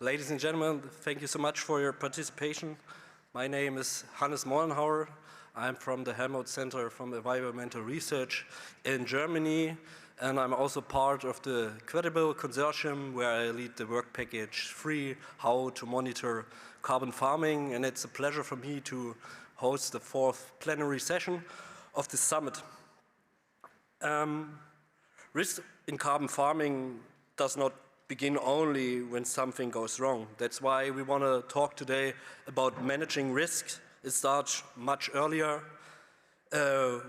Ladies and gentlemen, thank you so much for your participation. My name is Hannes Mollenhauer. I'm from the Helmholtz Center for Environmental Research in Germany, and I'm also part of the Credible Consortium, where I lead the work package 3, how to monitor carbon farming, and it's a pleasure for me to host the 4th plenary session of the summit. Risk in carbon farming does not begin only when something goes wrong. That's why we want to talk today about managing risks. It starts much earlier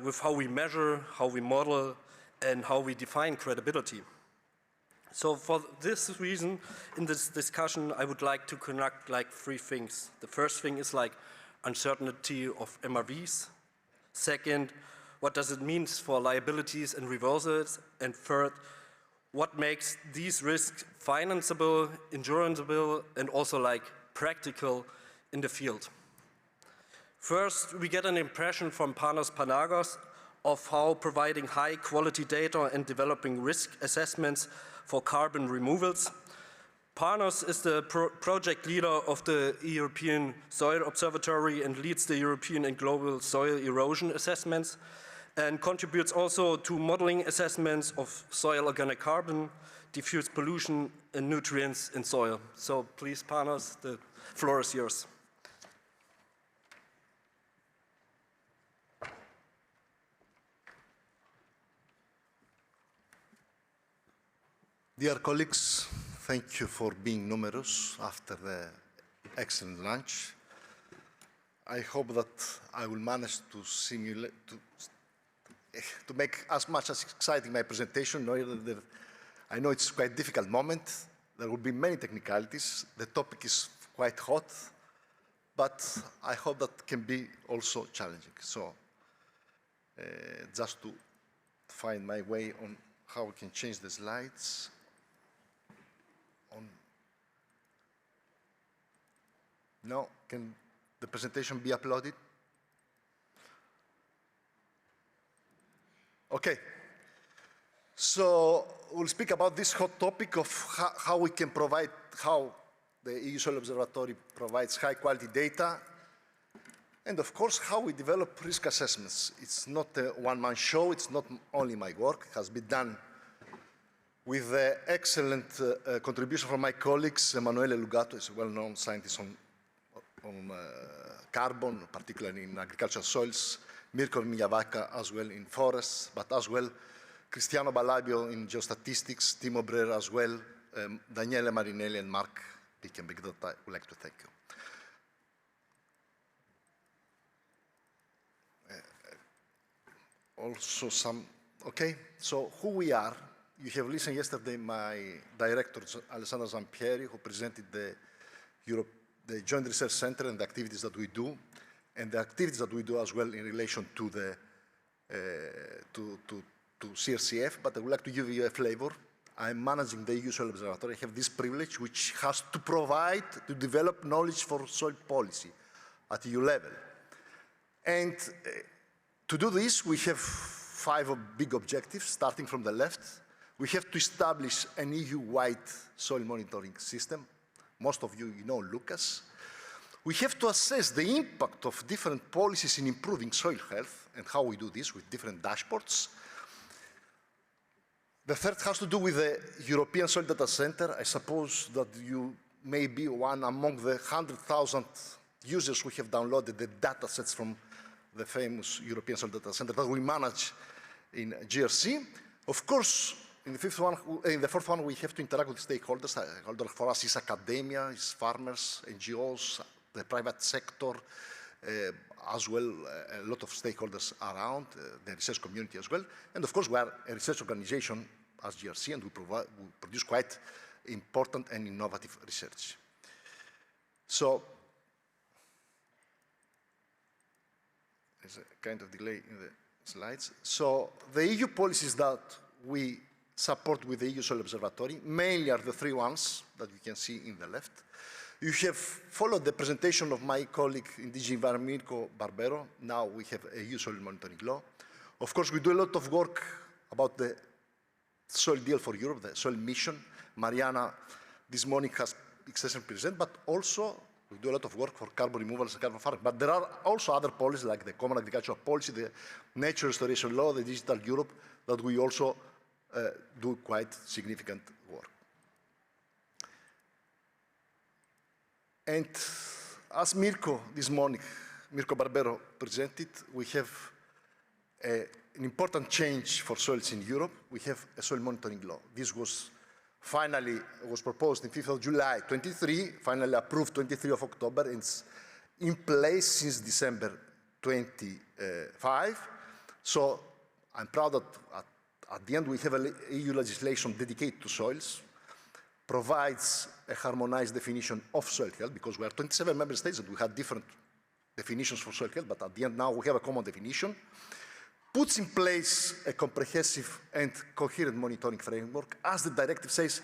with how we measure, how we model, and how we define credibility. So for this reason, in this discussion, I would like to conduct like 3 things. The first thing is like uncertainty of MRVs. Second, what does it mean for liabilities and reversals? And third, what makes these risks financeable, endurable, and also like practical in the field. First, we get an impression from Panos Panagos of how providing high quality data and developing risk assessments for carbon removals. Panos is the project leader of the European Soil Observatory and leads the European and global soil erosion assessments, and contributes also to modeling assessments of soil organic carbon, diffuse pollution, and nutrients in soil. So please, Panos, the floor is yours. Dear colleagues, thank you for being numerous after the excellent lunch. I hope that I will manage to simulate, to make as much as exciting my presentation. I know it's quite a difficult moment. There will be many technicalities. The topic is quite hot, but I hope that can be also challenging. So just to find my way on how we can change the slides. No, can the presentation be uploaded? Okay, so we'll speak about this hot topic of how we can provide, how the EU Soil Observatory provides high quality data, and of course how we develop risk assessments. It's not a one-man show, it's not only my work, it has been done with the excellent contribution from my colleagues. Emanuele Lugato is a well-known scientist on carbon, particularly in agricultural soils, Mirko Migliavacca as well in forests, but as well Cristiano Balabio in geostatistics, Timo Brer as well, Daniele Marinelli and Mark Pickenbeck, that I would like to thank you. Also some, okay, so who we are. You have listened yesterday, my director, Alessandro Zampieri, who presented the Joint Research Center and the activities that we do, and the activities that we do as well in relation to the to CRCF, but I would like to give you a flavor. I'm managing the EU Soil Observatory. I have this privilege, which has to provide, to develop knowledge for soil policy at EU level. And to do this, we have 5 big objectives, starting from the left. We have to establish an EU-wide soil monitoring system. Most of you know Lucas. We have to assess the impact of different policies in improving soil health and how we do this with different dashboards. The third has to do with the European Soil Data Center. I suppose that you may be one among the 100,000 users who have downloaded the data sets from the famous European Soil Data Center that we manage in GRC. Of course, in the fourth one, we have to interact with stakeholders. Stakeholders for us is academia, is farmers, NGOs, the private sector, as well a lot of stakeholders around, the research community as well. And of course, we are a research organization as GRC, and we produce quite important and innovative research. So, there's a kind of delay in the slides. So, the EU policies that we support with the EU Soil Observatory mainly are the 3 ones that you can see in the left. You have followed the presentation of my colleague in DG Environment, Mirko Barbero. Now we have a EU soil monitoring law. Of course, we do a lot of work about the soil deal for Europe, the soil mission. Mariana this morning ECFS26%, but also we do a lot of work for carbon removals and carbon farming. But there are also other policies like the Common Agricultural Policy, the Nature Restoration Law, the Digital Europe, that we also do quite significant work. And as Mirko this morning, Mirko Barbero presented, we have an important change for soils in Europe. We have a soil monitoring law. This was finally proposed on 5th of July 23, finally approved 23 of October, and it's in place since December 25. So I'm proud that at the end we have an EU legislation dedicated to soils, provides a harmonized definition of soil health, because we are 27 member states and we have different definitions for soil health, but at the end now we have a common definition, puts in place a comprehensive and coherent monitoring framework. As the directive says,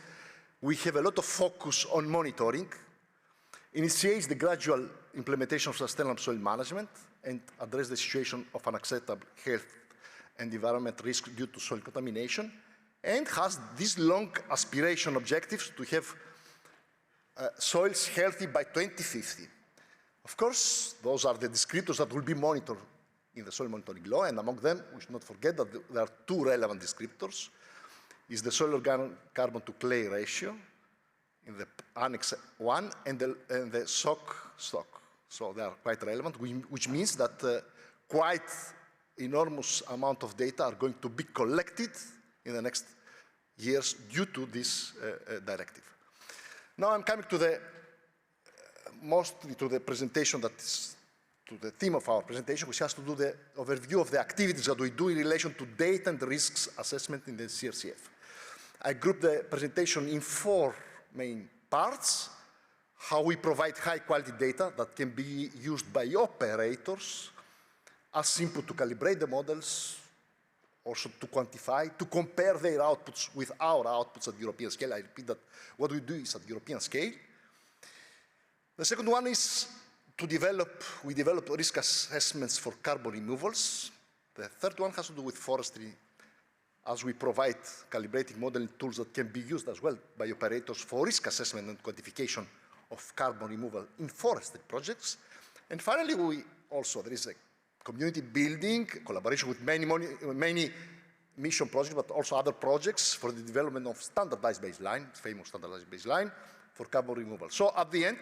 we have a lot of focus on monitoring, initiates the gradual implementation of sustainable soil management, and address the situation of unacceptable health and environment risk due to soil contamination, and has these long aspiration objectives to have soils healthy by 2050. Of course, those are the descriptors that will be monitored in the soil monitoring law, and among them, we should not forget that there are two relevant descriptors. Is the soil organic carbon to clay ratio in the Annex 1 and the SOC stock. So they are quite relevant, which means that quite enormous amount of data are going to be collected in the next years due to this directive. Now I'm coming to the mostly to the presentation that is to the theme of our presentation, which has to do the overview of the activities that we do in relation to data and risks assessment in the CRCF. I grouped the presentation in 4 main parts: how we provide high quality data that can be used by operators as input to calibrate the models, also to quantify, to compare their outputs with our outputs at European scale. I repeat that what we do is at European scale. The second one is to we develop risk assessments for carbon removals. The third one has to do with forestry, as we provide calibrating modeling tools that can be used as well by operators for risk assessment and quantification of carbon removal in forestry projects. And finally, there is a community building, collaboration with many mission projects, but also other projects for the development of standardized baseline, famous standardized baseline for carbon removal. So at the end,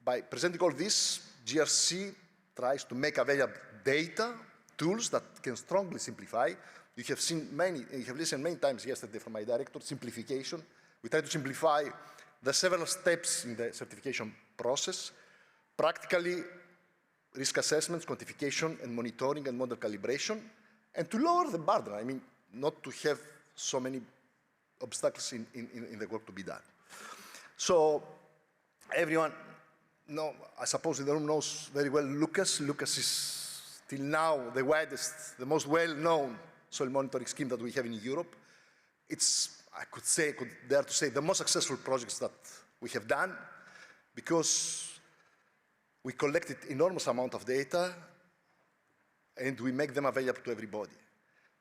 by presenting all this, GRC tries to make available data, tools that can strongly simplify. You have listened many times yesterday from my director, simplification. We try to simplify the several steps in the certification process, practically risk assessments, quantification, and monitoring and model calibration, and to lower the burden. I mean, not to have so many obstacles in the work to be done. So everyone, I suppose in the room knows very well Lucas. Lucas is till now the widest, the most well-known soil monitoring scheme that we have in Europe. It's, I could dare to say, the most successful projects that we have done, because we collected enormous amount of data and we make them available to everybody.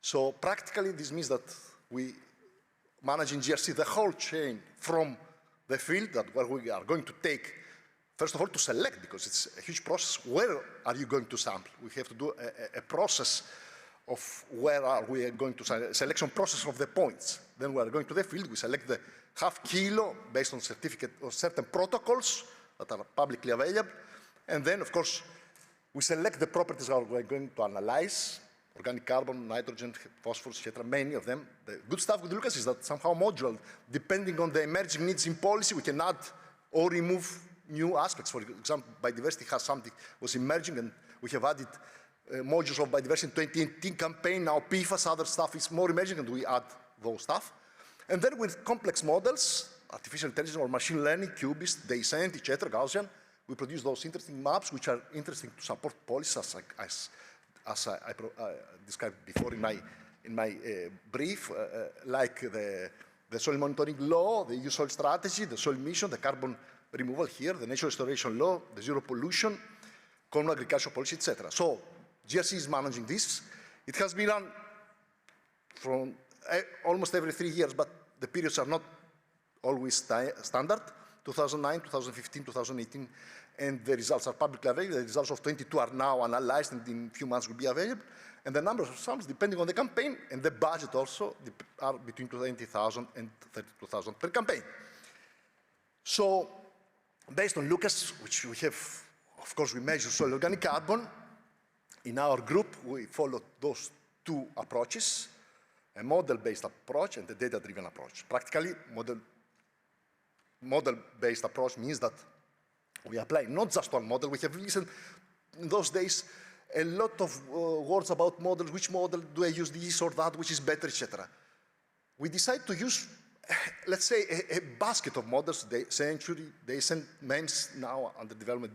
So practically this means that we manage in GRC the whole chain from the field where we are going to take, first of all, to select, because it's a huge process. Where are you going to sample? We have to do a process of where are we going to selection process of the points. Then we are going to the field, we select the half kilo based on certificate or certain protocols that are publicly available. And then, of course, we select the properties that we're going to analyze: organic carbon, nitrogen, phosphorus, etc. Many of them. The good stuff with Lucas is that somehow modular, depending on the emerging needs in policy, we can add or remove new aspects. For example, biodiversity has something was emerging, and we have added modules of biodiversity in 2018 campaign. Now PFAS, other stuff is more emerging, and we add those stuff. And then with complex models, artificial intelligence or machine learning, cubist, descent, etc., Gaussian, we produce those interesting maps, which are interesting to support policy, as I described before in my brief, like the soil monitoring law, the EU soil strategy, the soil mission, the carbon removal here, the nature restoration law, the zero pollution, common agricultural policy, etc. So GRC is managing this. It has been run from almost every 3 years, but the periods are not always standard, 2009, 2015, 2018, and the results are publicly available. The results of 22 are now analyzed and in a few months will be available. And the numbers of sums, depending on the campaign, and the budget also, are between 20,000 and 32,000 per campaign. So, based on Lucas, which we have, of course, we measure soil organic carbon. In our group, we follow those two approaches, a model-based approach and a data-driven approach. Practically, model-based approach means that we apply not just one model. We have listened in those days a lot of words about models, which model do I use, this or that, which is better, etc. We decide to use, let's say, a basket of models, Century, Decent, MEMS, now under development,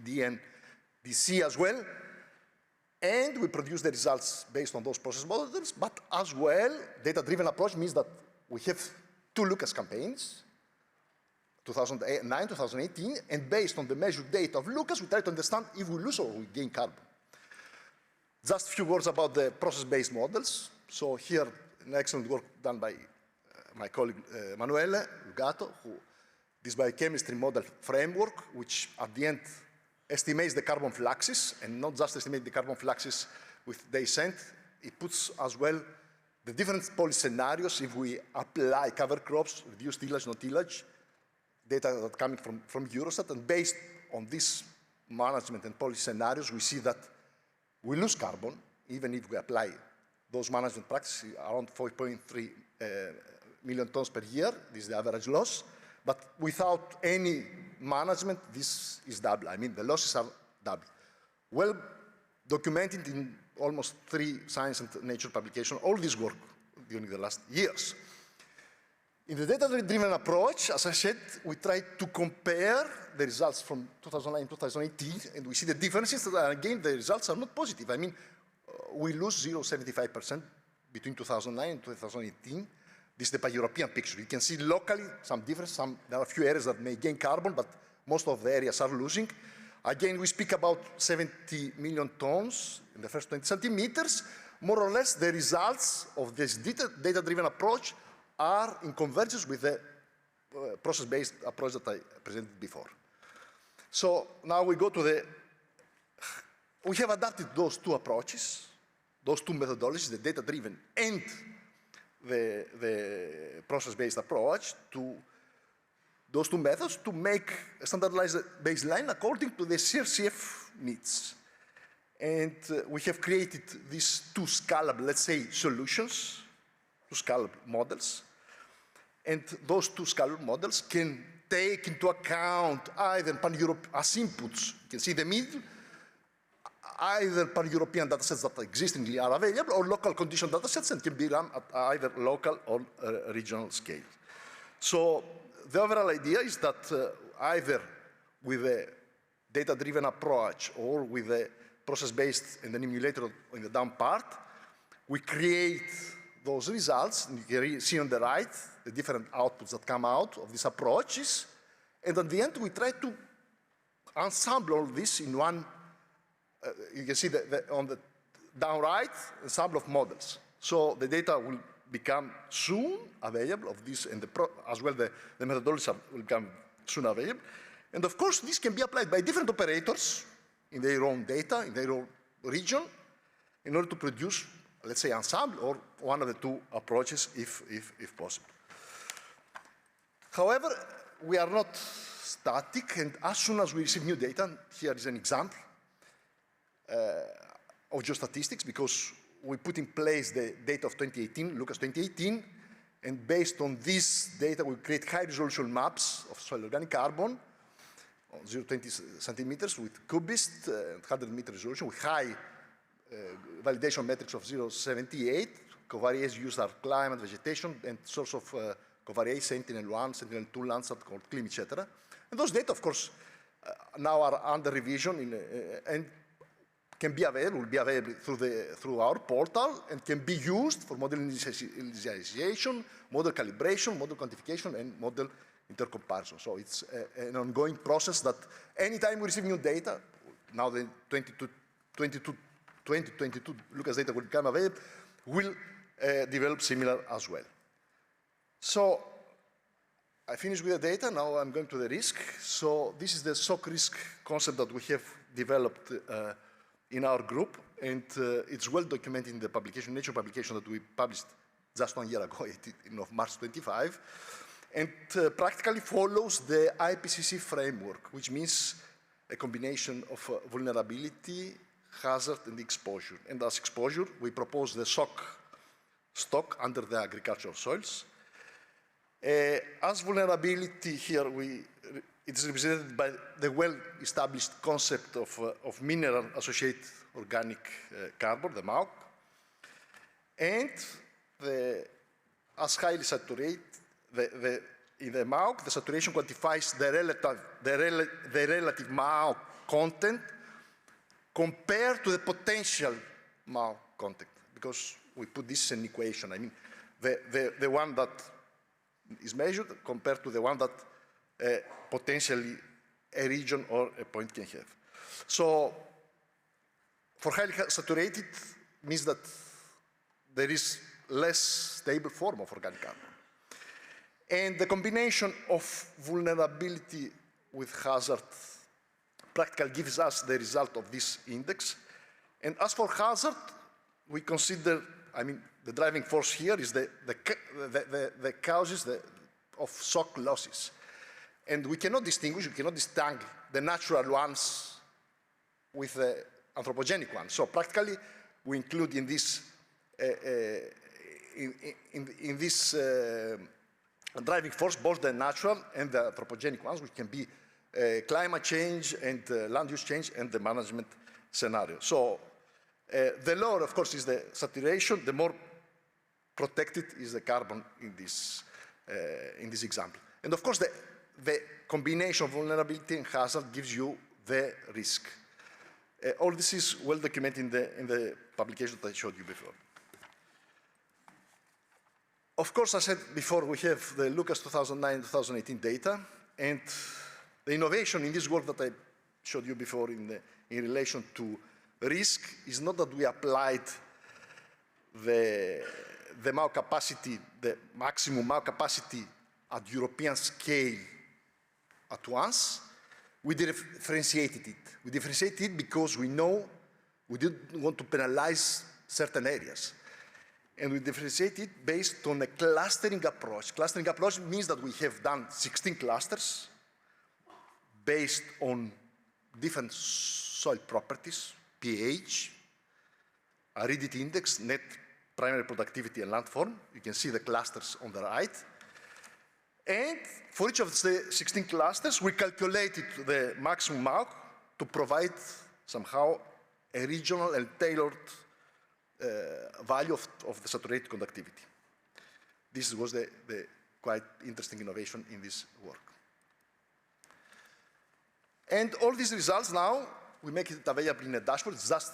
DNDC as well, and we produce the results based on those process models, but as well, data-driven approach means that we have two Lucas campaigns, 2009, 2018, and based on the measured data of Lucas, we try to understand if we lose or we gain carbon. Just a few words about the process-based models. So here, an excellent work done by my colleague Emanuele Lugato, who this biochemistry model framework, which at the end estimates the carbon fluxes, and not just estimate the carbon fluxes with descent, it puts as well the different policy scenarios if we apply cover crops, reduce tillage, no tillage, data that coming from Eurostat, and based on this management and policy scenarios, we see that we lose carbon, even if we apply those management practices, around 4.3 million tons per year. This is the average loss. But without any management, this is double. I mean, the losses are double. Well documented in almost 3 science and nature publications, all this work during the last years. In the data-driven approach, as I said, we try to compare the results from 2009 and 2018, and we see the differences, and again, the results are not positive. I mean, we lose 0.75% between 2009 and 2018. This is the pan-European picture. You can see locally some difference. There are a few areas that may gain carbon, but most of the areas are losing. Again, we speak about 70 million tons in the first 20 centimeters. More or less, the results of this data-driven approach are in convergence with the process-based approach that I presented before. So now we go to we have adapted those two approaches, those two methodologies, the data-driven and the process-based approach, to those two methods to make a standardized baseline according to the CRCF needs. And we have created these two scalable, let's say, solutions, two scalable models. And those two scalable models can take into account either pan-Europe as inputs, you can see the middle, either pan-European datasets that existingly are available, or local condition datasets, and can be run at either local or regional scale. So the overall idea is that either with a data-driven approach or with a process-based and an emulator in the down part, we create those results, and you can see on the right the different outputs that come out of these approaches, and at the end we try to ensemble all this in one, you can see on the down right, ensemble of models. So the data will become soon available of this, and as well the methodologies will become soon available. And of course, this can be applied by different operators in their own data, in their own region, in order to produce, let's say, ensemble or one of the two approaches if possible. However, we are not static, and as soon as we receive new data, here is an example of geostatistics, because we put in place the data of 2018, Lucas 2018, and based on this data, we create high-resolution maps of soil organic carbon, 0.20 centimeters with cubist, 100-meter resolution with high validation metrics of 0.78. Covariates used are climate, vegetation, and source of covariates, Sentinel-1, Sentinel-2 Landsat, called CLIM, etc. And those data, of course, now are under revision and can be available, will be available through our portal, and can be used for model initialization, model calibration, model quantification, and model intercomparison. So it's an ongoing process that anytime we receive new data, now the 2022 Lucas data will become available, will develop similar as well. So I finished with the data, now I'm going to the risk. So this is the shock risk concept that we have developed in our group, and it's well documented in the publication, Nature publication that we published just 1 year ago, of March 25, and practically follows the IPCC framework, which means a combination of vulnerability, hazard, and exposure. And as exposure, we propose the shock stock under the agricultural soils. As vulnerability here, it's represented by the well-established concept of mineral-associated organic carbon, the MAOC, and as highly saturated, in the MAOC, the saturation quantifies the relative MAOC content compared to the potential MAOC content, because we put this in an equation. I mean, the one that is measured compared to the one that potentially a region or a point can have. So, for highly saturated means that there is less stable form of organic carbon. And the combination of vulnerability with hazard practically gives us the result of this index. And as for hazard, we consider, I mean, the driving force here is the causes of shock losses. And we cannot distinguish, we cannot distinguish the natural ones with the anthropogenic ones. So practically, we include in this driving force both the natural and the anthropogenic ones, which can be climate change and land use change and the management scenario. So the lower, of course, is the saturation, the more protected is the carbon in this example. And of course, the combination of vulnerability and hazard gives you the risk. All this is well documented in the publication that I showed you before. Of course, as I said before, we have the Lucas 2009-2018 data, and the innovation in this work that I showed you before in relation to risk is not that we applied the MAO capacity, the maximum MAO capacity at European scale at once. We differentiated it. We differentiated it because we know we didn't want to penalize certain areas. And we differentiate it based on a clustering approach. Clustering approach means that we have done 16 clusters based on different soil properties, pH, aridity index, net primary productivity, and landform. You can see the clusters on the right. And for each of the 16 clusters, we calculated the maximum MAOC to provide somehow a regional and tailored value of the saturated conductivity. This was the quite interesting innovation in this work. And all these results now, we make it available in a dashboard. It's just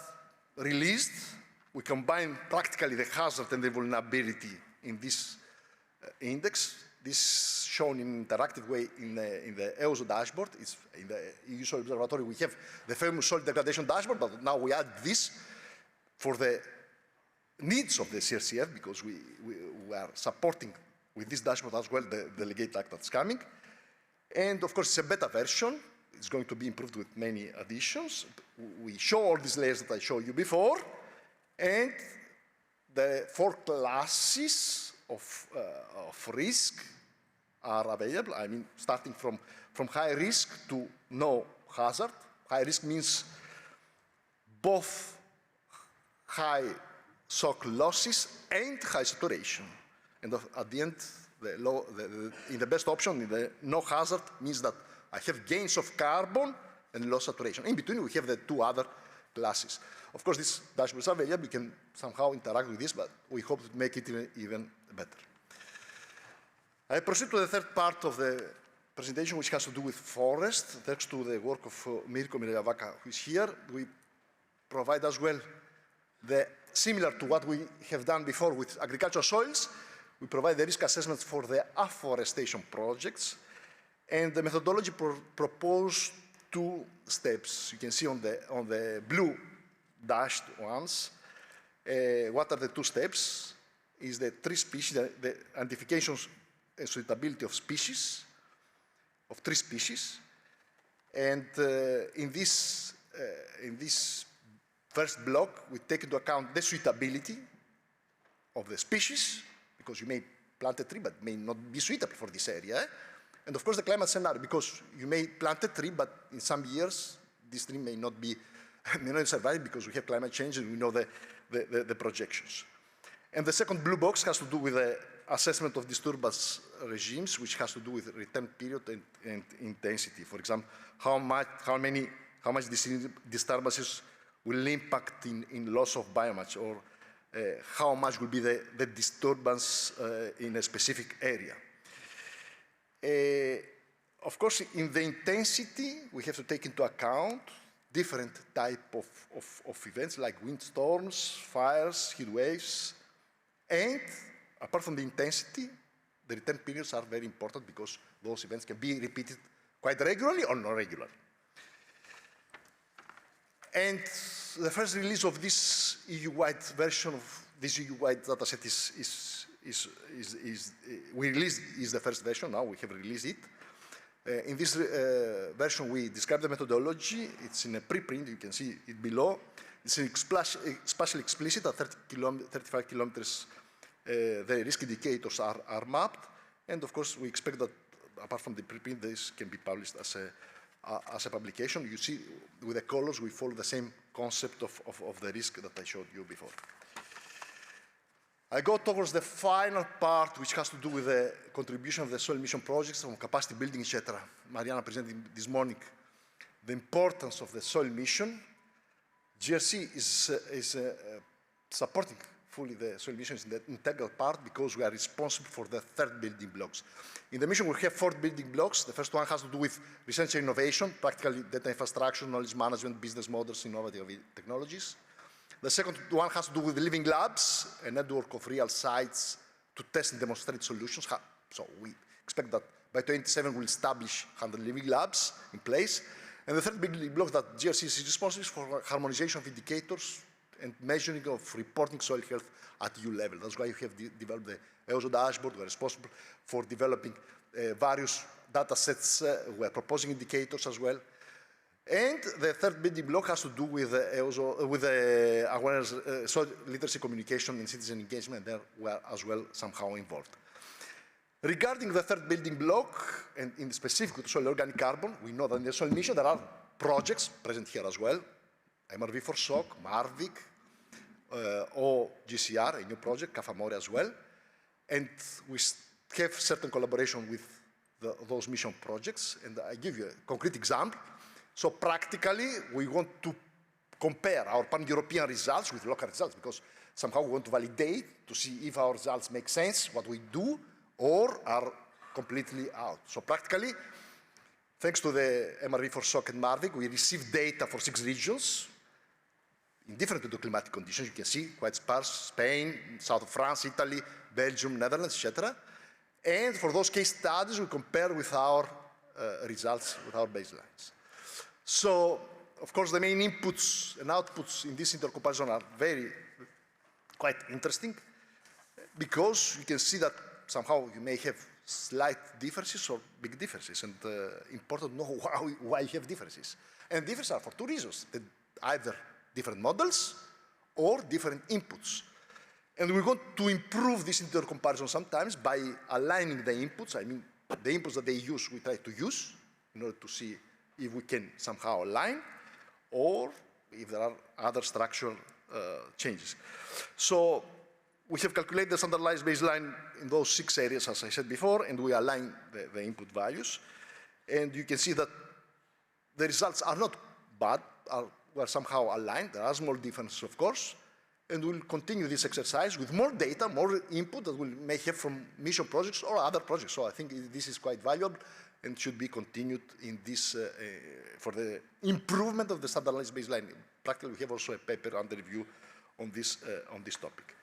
released. We combine practically the hazard and the vulnerability in this index. This is shown in interactive way in the EUSO dashboard. It's in the EU Soil Observatory. We have the famous soil degradation dashboard, but now we add this for the needs of the CRCF, because we are supporting with this dashboard as well the delegate act that's coming. And of course, it's a beta version. It's going to be improved with many additions. We show all these layers that I showed you before, and the 4 classes of risk are available. I mean, starting from high risk to no hazard. High risk means both high shock losses and high saturation. And at the end, in the best option, in the no hazard, means that I have gains of carbon and low saturation. In between, we have the 2 other classes. Of course, this dashboard is available. We can somehow interact with this, but we hope to make it even better. I proceed to the third part of the presentation, which has to do with forest. Thanks to the work of Mirko Mirjavaka, who is here, we provide as well similar to what we have done before with agricultural soils. We provide the risk assessments for the afforestation projects, and the methodology proposed 2 steps. You can see on the blue dashed ones. What are the 2 steps? Is the 3 species, the identifications and suitability of species, of 3 species. And in this first block, we take into account the suitability of the species, because you may plant a tree, but may not be suitable for this area. And of course, the climate scenario, because you may plant a tree, but in some years, this tree may not survive because we have climate change and we know the projections. And the second blue box has to do with the assessment of disturbance regimes, which has to do with return period and intensity. For example, how much disturbances will impact in loss of biomass, or how much will be the disturbance in a specific area. Of course, in the intensity, we have to take into account different type of events like windstorms, fires, heat waves, and apart from the intensity, the return periods are very important because those events can be repeated quite regularly or not regularly. And the first release of this EU-wide version of this EU-wide dataset is the first version. Now we have released it. In this version, we describe the methodology. It's in a preprint. You can see it below. It's spatially explicit at 35 kilometers. The risk indicators are mapped. And of course, we expect that apart from the preprint, this can be published as a publication. You see, with the colors, we follow the same concept of the risk that I showed you before. I go towards the final part, which has to do with the contribution of the soil emission projects on capacity building, etc. Mariana presented this morning the importance of the soil emission. GRC is supporting fully the soil emissions in the integral part because we are responsible for the 3rd building blocks. In the mission, we have 4 building blocks. The first one has to do with research and innovation, practically data infrastructure, knowledge management, business models, innovative technologies. The second one has to do with living labs, a network of real sites to test and demonstrate solutions. So we expect that by 2027 we'll establish 100 living labs in place. And the third big block that GRC is responsible for harmonization of indicators and measuring of reporting soil health at EU level. That's why we have developed the EUSO dashboard. We're responsible for developing various data sets. We're proposing indicators as well. And the third building block has to do with awareness, soil literacy communication and citizen engagement. There we are as well somehow involved. Regarding the third building block, and in specific to soil organic carbon, we know that in the soil emission there are projects present here as well. MRV for SOC, MARVIC, OGCR, a new project, CAFAMORE as well. And we have certain collaboration with those mission projects. And I give you a concrete example. So practically, we want to compare our pan-European results with local results because somehow we want to validate to see if our results make sense, what we do, or are completely out. So practically, thanks to the MRV for SOC and MARVIC, we receive data for 6 regions in different climatic conditions. You can see quite sparse: Spain, south of France, Italy, Belgium, Netherlands, etc. And for those case studies, we compare with our results, with our baselines. So, of course, the main inputs and outputs in this intercomparison are quite interesting because you can see that somehow you may have slight differences or big differences, and important to know why you have differences. And differences are for 2 reasons: either different models or different inputs. And we want to improve this intercomparison sometimes by aligning the inputs. I mean, the inputs that they use, we try to use in order to see if we can somehow align, or if there are other structural changes. So we have calculated the standardized baseline in those 6 areas, as I said before, and we align the input values. And you can see that the results are not bad, we're somehow aligned. There are small differences, of course, and we'll continue this exercise with more data, more input that we may have from mission projects or other projects. So I think this is quite valuable and should be continued in this for the improvement of the standardized baseline. Practically, we have also a paper under review on this topic.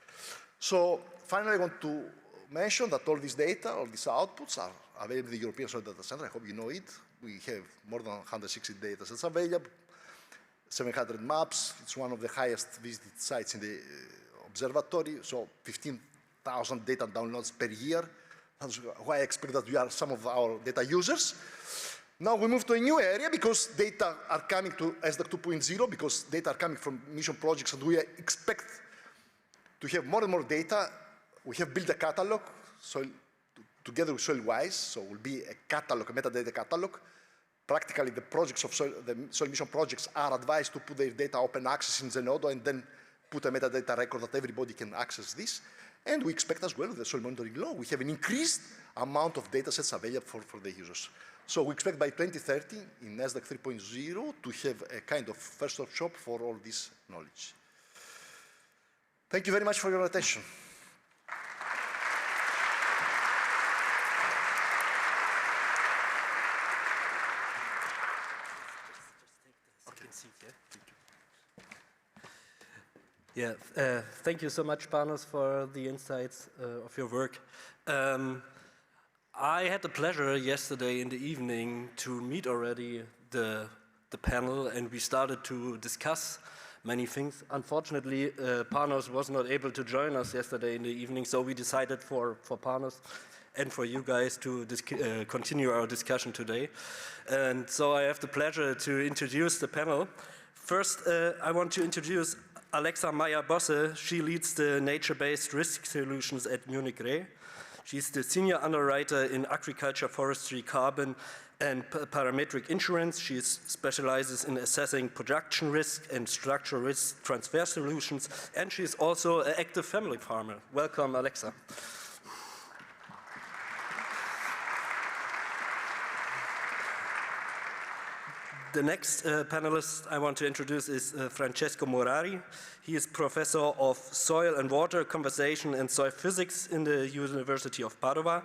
So finally, I want to mention that all this data, all these outputs are available in the European Soil Data Center. I hope you know it. We have more than 160 data sets available, 700 maps. It's one of the highest visited sites in the observatory, so 15,000 data downloads per year. That's why I expect that you are some of our data users. Now we move to a new area because data are coming to SDAC 2.0 because data are coming from mission projects and we expect to have more and more data. We have built a catalog together with SoilWise, so it will be a catalog, a metadata catalog. Practically the projects of the soil mission projects are advised to put their data open access in Zenodo and then put a metadata record that everybody can access this. And we expect as well with the soil monitoring law, we have an increased amount of data sets available for the users. So we expect by 2030 in SDAC 3.0 to have a kind of first-stop shop for all this knowledge. Thank you very much for your attention. Yeah, thank you so much, Panos, for the insights of your work. I had the pleasure yesterday in the evening to meet already the panel, and we started to discuss many things. Unfortunately, Panos was not able to join us yesterday in the evening, so we decided for Panos and for you guys to continue our discussion today. And so I have the pleasure to introduce the panel. First, I want to introduce Alexa Meyer-Bosse. She leads the nature-based risk solutions at Munich Re. She's the senior underwriter in agriculture, forestry, carbon, and parametric insurance. She specializes in assessing production risk and structural risk transfer solutions, and she's also an active family farmer. Welcome, Alexa. The next panelist I want to introduce is Francesco Morari. He is professor of soil and water conservation and soil physics in the University of Padova.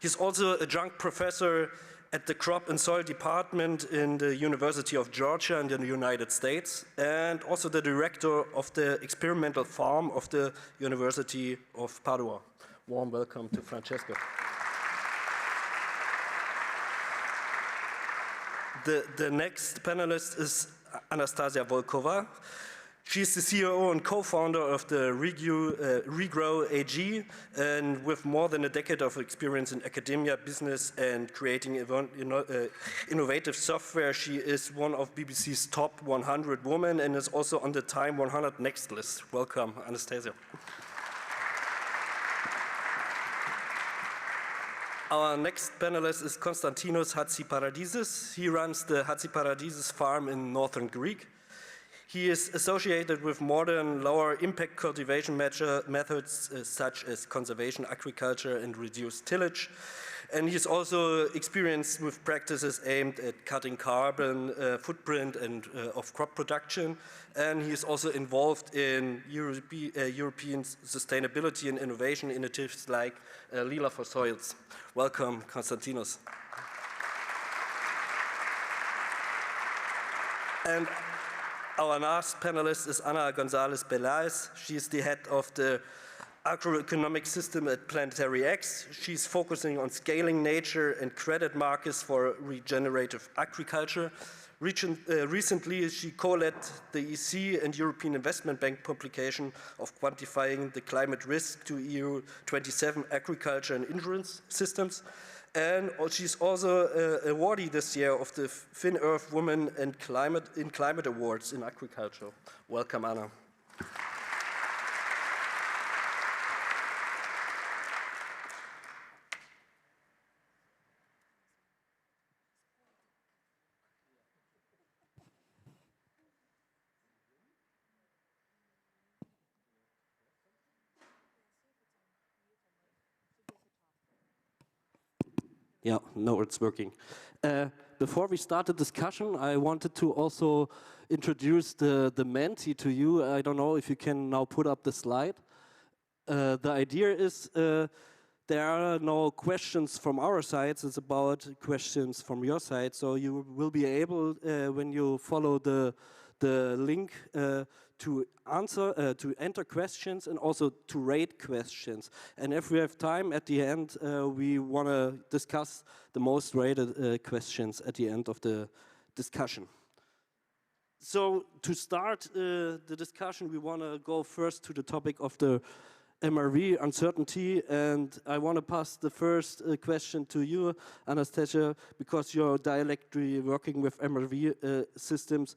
He's also adjunct professor at the crop and soil department in the University of Georgia in the United States, and also the director of the experimental farm of the University of Padua. Warm welcome to Francesco. The next panelist is Anastasia Volkova. She's the CEO and co-founder of the Regrow AG, and with more than a decade of experience in academia, business, and creating innovative software, she is one of BBC's top 100 women and is also on the Time 100 Next list. Welcome, Anastasia. Our next panelist is Konstantinos Hatziparadisis. He runs the Hatziparadisis farm in northern Greece. He is associated with modern lower impact cultivation methods such as conservation agriculture and reduced tillage. And he's also experienced with practices aimed at cutting carbon footprint and of crop production. And he is also involved in European sustainability and innovation initiatives like Lila for Soils. Welcome, Konstantinos. And our last panelist is Ana Gonzalez Pelaez. She is the head of the agroeconomic system at Plenary X. She's focusing on scaling nature and credit markets for regenerative agriculture. Recently, she co-led the EC and European Investment Bank publication of quantifying the climate risk to EU 27 agriculture and insurance systems. And she's also awardee this year of the Thin Earth Women and Climate Awards in agriculture. Welcome, Anna. Yeah, no, it's working. Before we start the discussion, I wanted to also introduce the mentee to you. I don't know if you can now put up the slide. The idea is there are no questions from our side. It's about questions from your side. So you will be able, when you follow the link, to enter questions and also to rate questions. And if we have time at the end, we want to discuss the most rated questions at the end of the discussion. So to start the discussion, we want to go first to the topic of the MRV uncertainty, and I want to pass the first question to you, Anastasia, because you're directly working with MRV systems.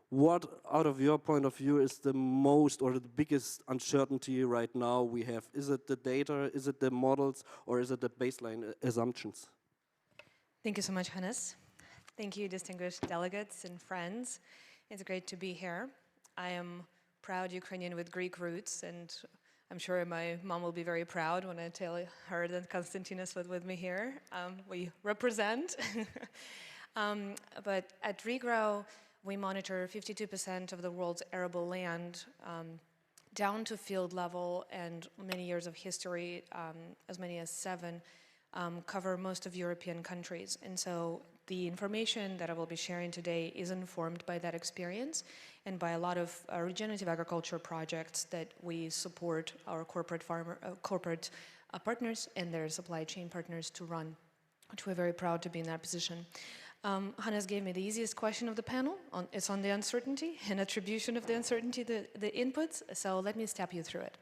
What, out of your point of view, is the most or the biggest uncertainty right now we have? Is it the data, is it the models, or is it the baseline assumptions? Thank you so much, Hannes. Thank you, distinguished delegates and friends. It's great to be here. I am proud Ukrainian with Greek roots, and I'm sure my mom will be very proud when I tell her that Konstantinos was with me here. We represent. But at REGROW, we monitor 52% of the world's arable land down to field level, and many years of history, as many as 7, cover most of European countries. And so the information that I will be sharing today is informed by that experience and by a lot of regenerative agriculture projects that we support our corporate partners and their supply chain partners to run, which we're very proud to be in that position. Hannes gave me the easiest question of the panel. It's on the uncertainty and attribution of the uncertainty, the inputs. So let me step you through it.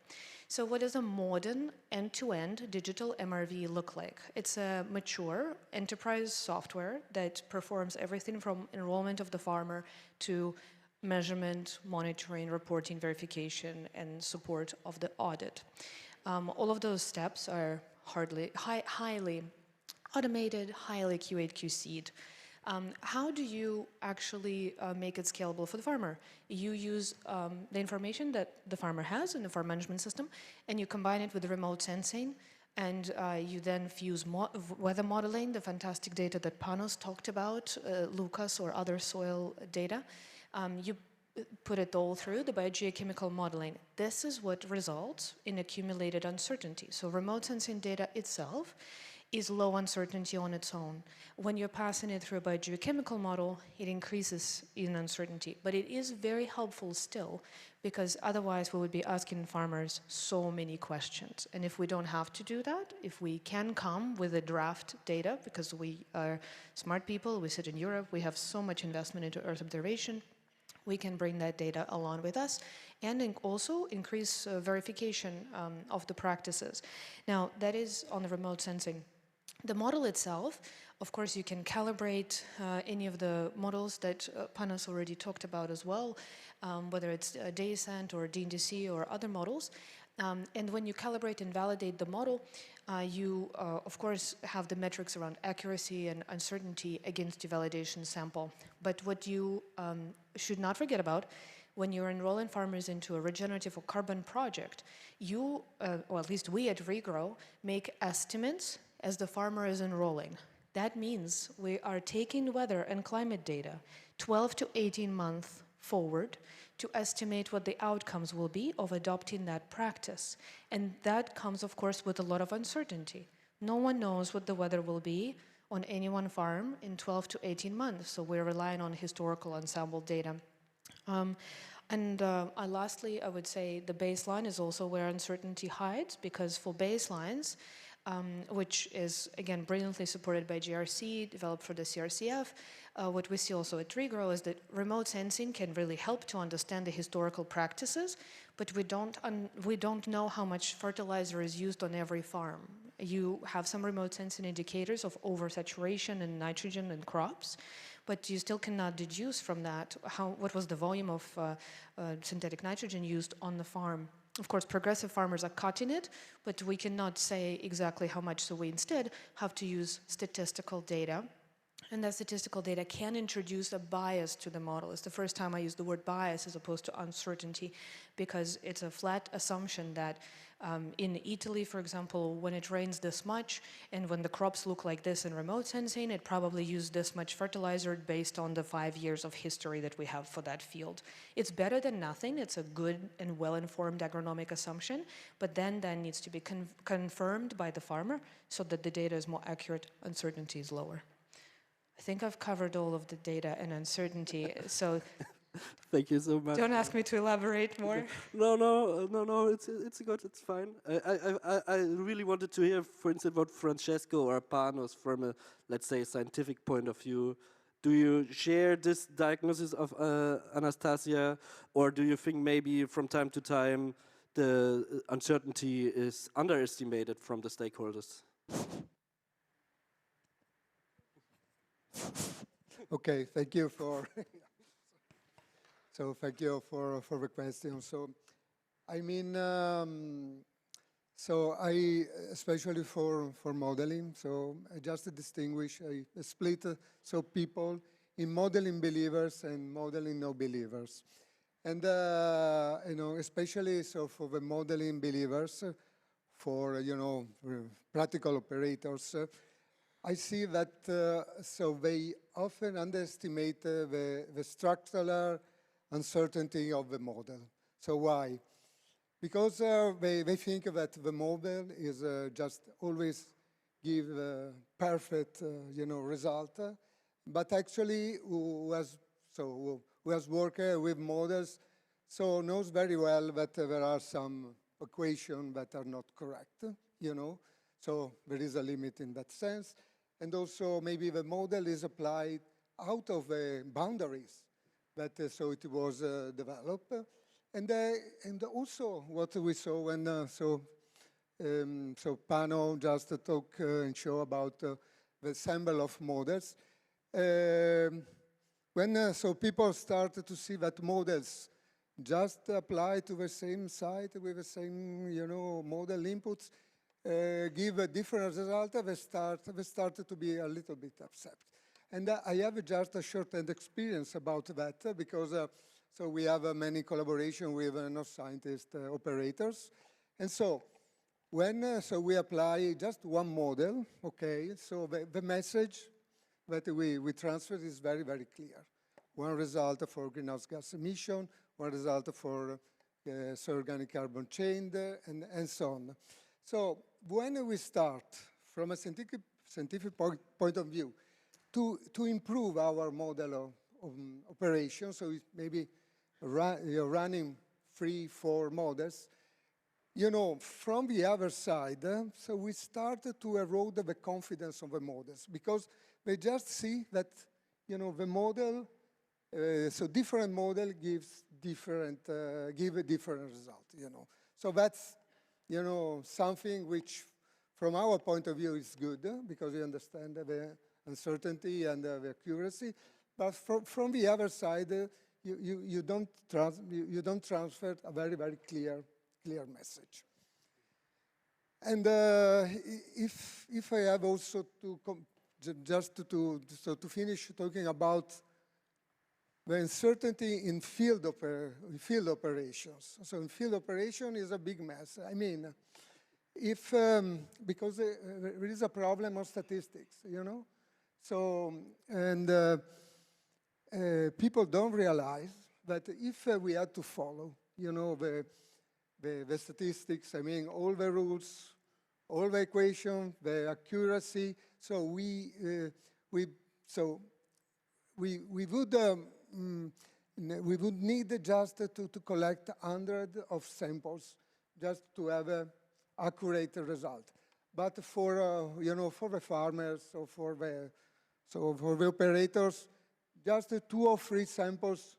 So what does a modern end-to-end digital MRV look like? It's a mature enterprise software that performs everything from enrollment of the farmer to measurement, monitoring, reporting, verification, and support of the audit. All of those steps are highly automated, highly QA'd, QC'd. How do you actually make it scalable for the farmer? You use the information that the farmer has in the farm management system, and you combine it with remote sensing, and you then fuse weather modeling, the fantastic data that Panos talked about, Lucas or other soil data. You put it all through the biogeochemical modeling. This is what results in accumulated uncertainty. So remote sensing data itself is low uncertainty on its own. When you're passing it through a biogeochemical model, it increases in uncertainty. But it is very helpful still, because otherwise we would be asking farmers so many questions. And if we don't have to do that, if we can come with a draft data, because we are smart people, we sit in Europe, we have so much investment into Earth observation, we can bring that data along with us and also increase verification of the practices. Now, that is on the remote sensing. The model itself, of course, you can calibrate any of the models that Panos already talked about as well, whether it's DayCent or DNDC or other models. And when you calibrate and validate the model, you, of course, have the metrics around accuracy and uncertainty against your validation sample. But what you should not forget about, when you're enrolling farmers into a regenerative or carbon project, you, or at least we at REGROW, make estimates as the farmer is enrolling. That means we are taking weather and climate data 12 to 18 months forward to estimate what the outcomes will be of adopting that practice. And that comes, of course, with a lot of uncertainty. No one knows what the weather will be on any one farm in 12 to 18 months, so we're relying on historical ensemble data. Lastly, I would say the baseline is also where uncertainty hides, because for baselines, which is, again, brilliantly supported by GRC, developed for the CRCF. What we see also at REGROW is that remote sensing can really help to understand the historical practices, but we don't know how much fertilizer is used on every farm. You have some remote sensing indicators of oversaturation and nitrogen in crops, but you still cannot deduce from that what was the volume of synthetic nitrogen used on the farm. Of course, progressive farmers are cutting it, but we cannot say exactly how much, so we instead have to use statistical data. And that statistical data can introduce a bias to the model. It's the first time I use the word bias as opposed to uncertainty, because it's a flat assumption that in Italy, for example, when it rains this much and when the crops look like this in remote sensing, it probably used this much fertilizer based on the 5 years of history that we have for that field. It's better than nothing. It's a good and well-informed agronomic assumption, but then that needs to be confirmed by the farmer so that the data is more accurate, uncertainty is lower. I think I've covered all of the data and uncertainty, so thank you so much. Don't ask me to elaborate more. No, it's good, it's fine. I really wanted to hear, for instance, what Francesco or Panos from a, let's say, scientific point of view. Do you share this diagnosis of Anastasia, or do you think maybe from time to time the uncertainty is underestimated from the stakeholders? Okay, thank you for thank you for the question. So, I mean, so I, especially for modeling, so I just distinguish, I split so people in modeling believers and modeling no believers. And, you know, especially so for the modeling believers, for, you know, practical operators, I see that so they often underestimate the structural uncertainty of the model. So why? Because they think that the model is just always give perfect, you know, result. But actually, who has worked with models, so knows very well that there are some equations that are not correct, you know. So there is a limit in that sense. And also maybe the model is applied out of the boundaries that so it was developed. And also what we saw when, so Pano just talk and show about the ensemble of models. When so people started to see that models just apply to the same site with the same, you know, model inputs, give a different result, they started to be a little bit upset. And I have just a short-hand experience about that because so we have many collaboration with scientist operators. And so when so we apply just one model, okay, so the message that we transfer is very, very clear. One result for greenhouse gas emission, one result for so organic carbon chain, and so on. So when we start from a scientific point of view to improve our model of operation, so maybe you're running 3-4 models, you know, from the other side, so we started to erode the confidence of the models because they just see that, you know, the model, so different model gives different, give a different result, you know. So that's, you know, something which from our point of view is good because we understand the uncertainty and the accuracy, but from the other side, you don't transfer a very, very clear message. And if I have also to finish talking about the uncertainty in field operations. So in field operation is a big mess. I mean, if because there is a problem of statistics, you know. So and people don't realize that if we had to follow, you know, the statistics, I mean, all the rules, all the equations, the accuracy, so we would need just to collect hundreds of samples just to have an accurate result. But for you know, for the farmers or for the operators, just 2 or 3 samples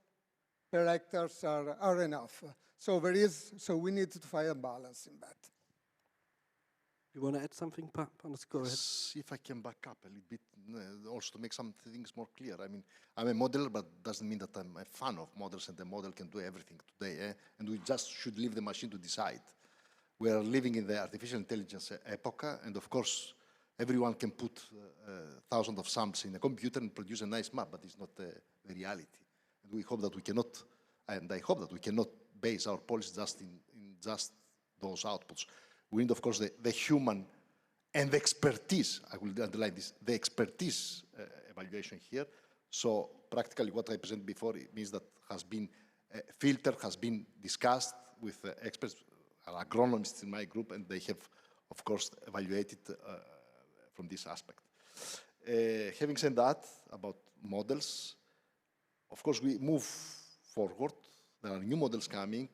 per hectares are enough. So we need to find a balance in that. You want to add something, Panos? Go ahead. If I can back up a little bit, also to make some things more clear. I mean, I'm a modeler, but doesn't mean that I'm a fan of models and the model can do everything today. And we just should leave the machine to decide. We are living in the artificial intelligence epoch, and of course, everyone can put thousands of samples in a computer and produce a nice map, but it's not the reality. And we hope that we cannot, and I hope that we cannot base our policy just in just those outputs. We need, of course, the human and the expertise, I will underline this, the expertise evaluation here. So practically what I presented before, it means that has been filtered, has been discussed with experts, agronomists in my group, and they have, of course, evaluated from this aspect. Having said that, about models, of course, we move forward. There are new models coming.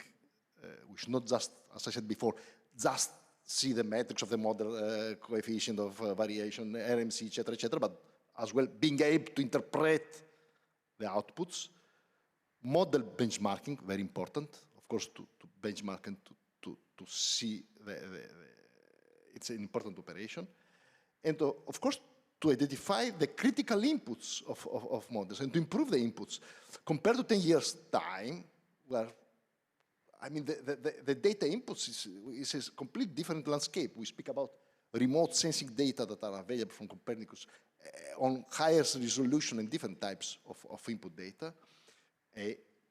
We should not just, as I said before, just see the metrics of the model, coefficient of variation, RMC, etc., but as well being able to interpret the outputs. Model benchmarking, very important, of course, to benchmark and to see it's an important operation. And of course, to identify the critical inputs of models and to improve the inputs. Compared to 10 years' time, where, I mean, the data inputs is a completely different landscape. We speak about remote sensing data that are available from Copernicus on higher resolution and different types of input data.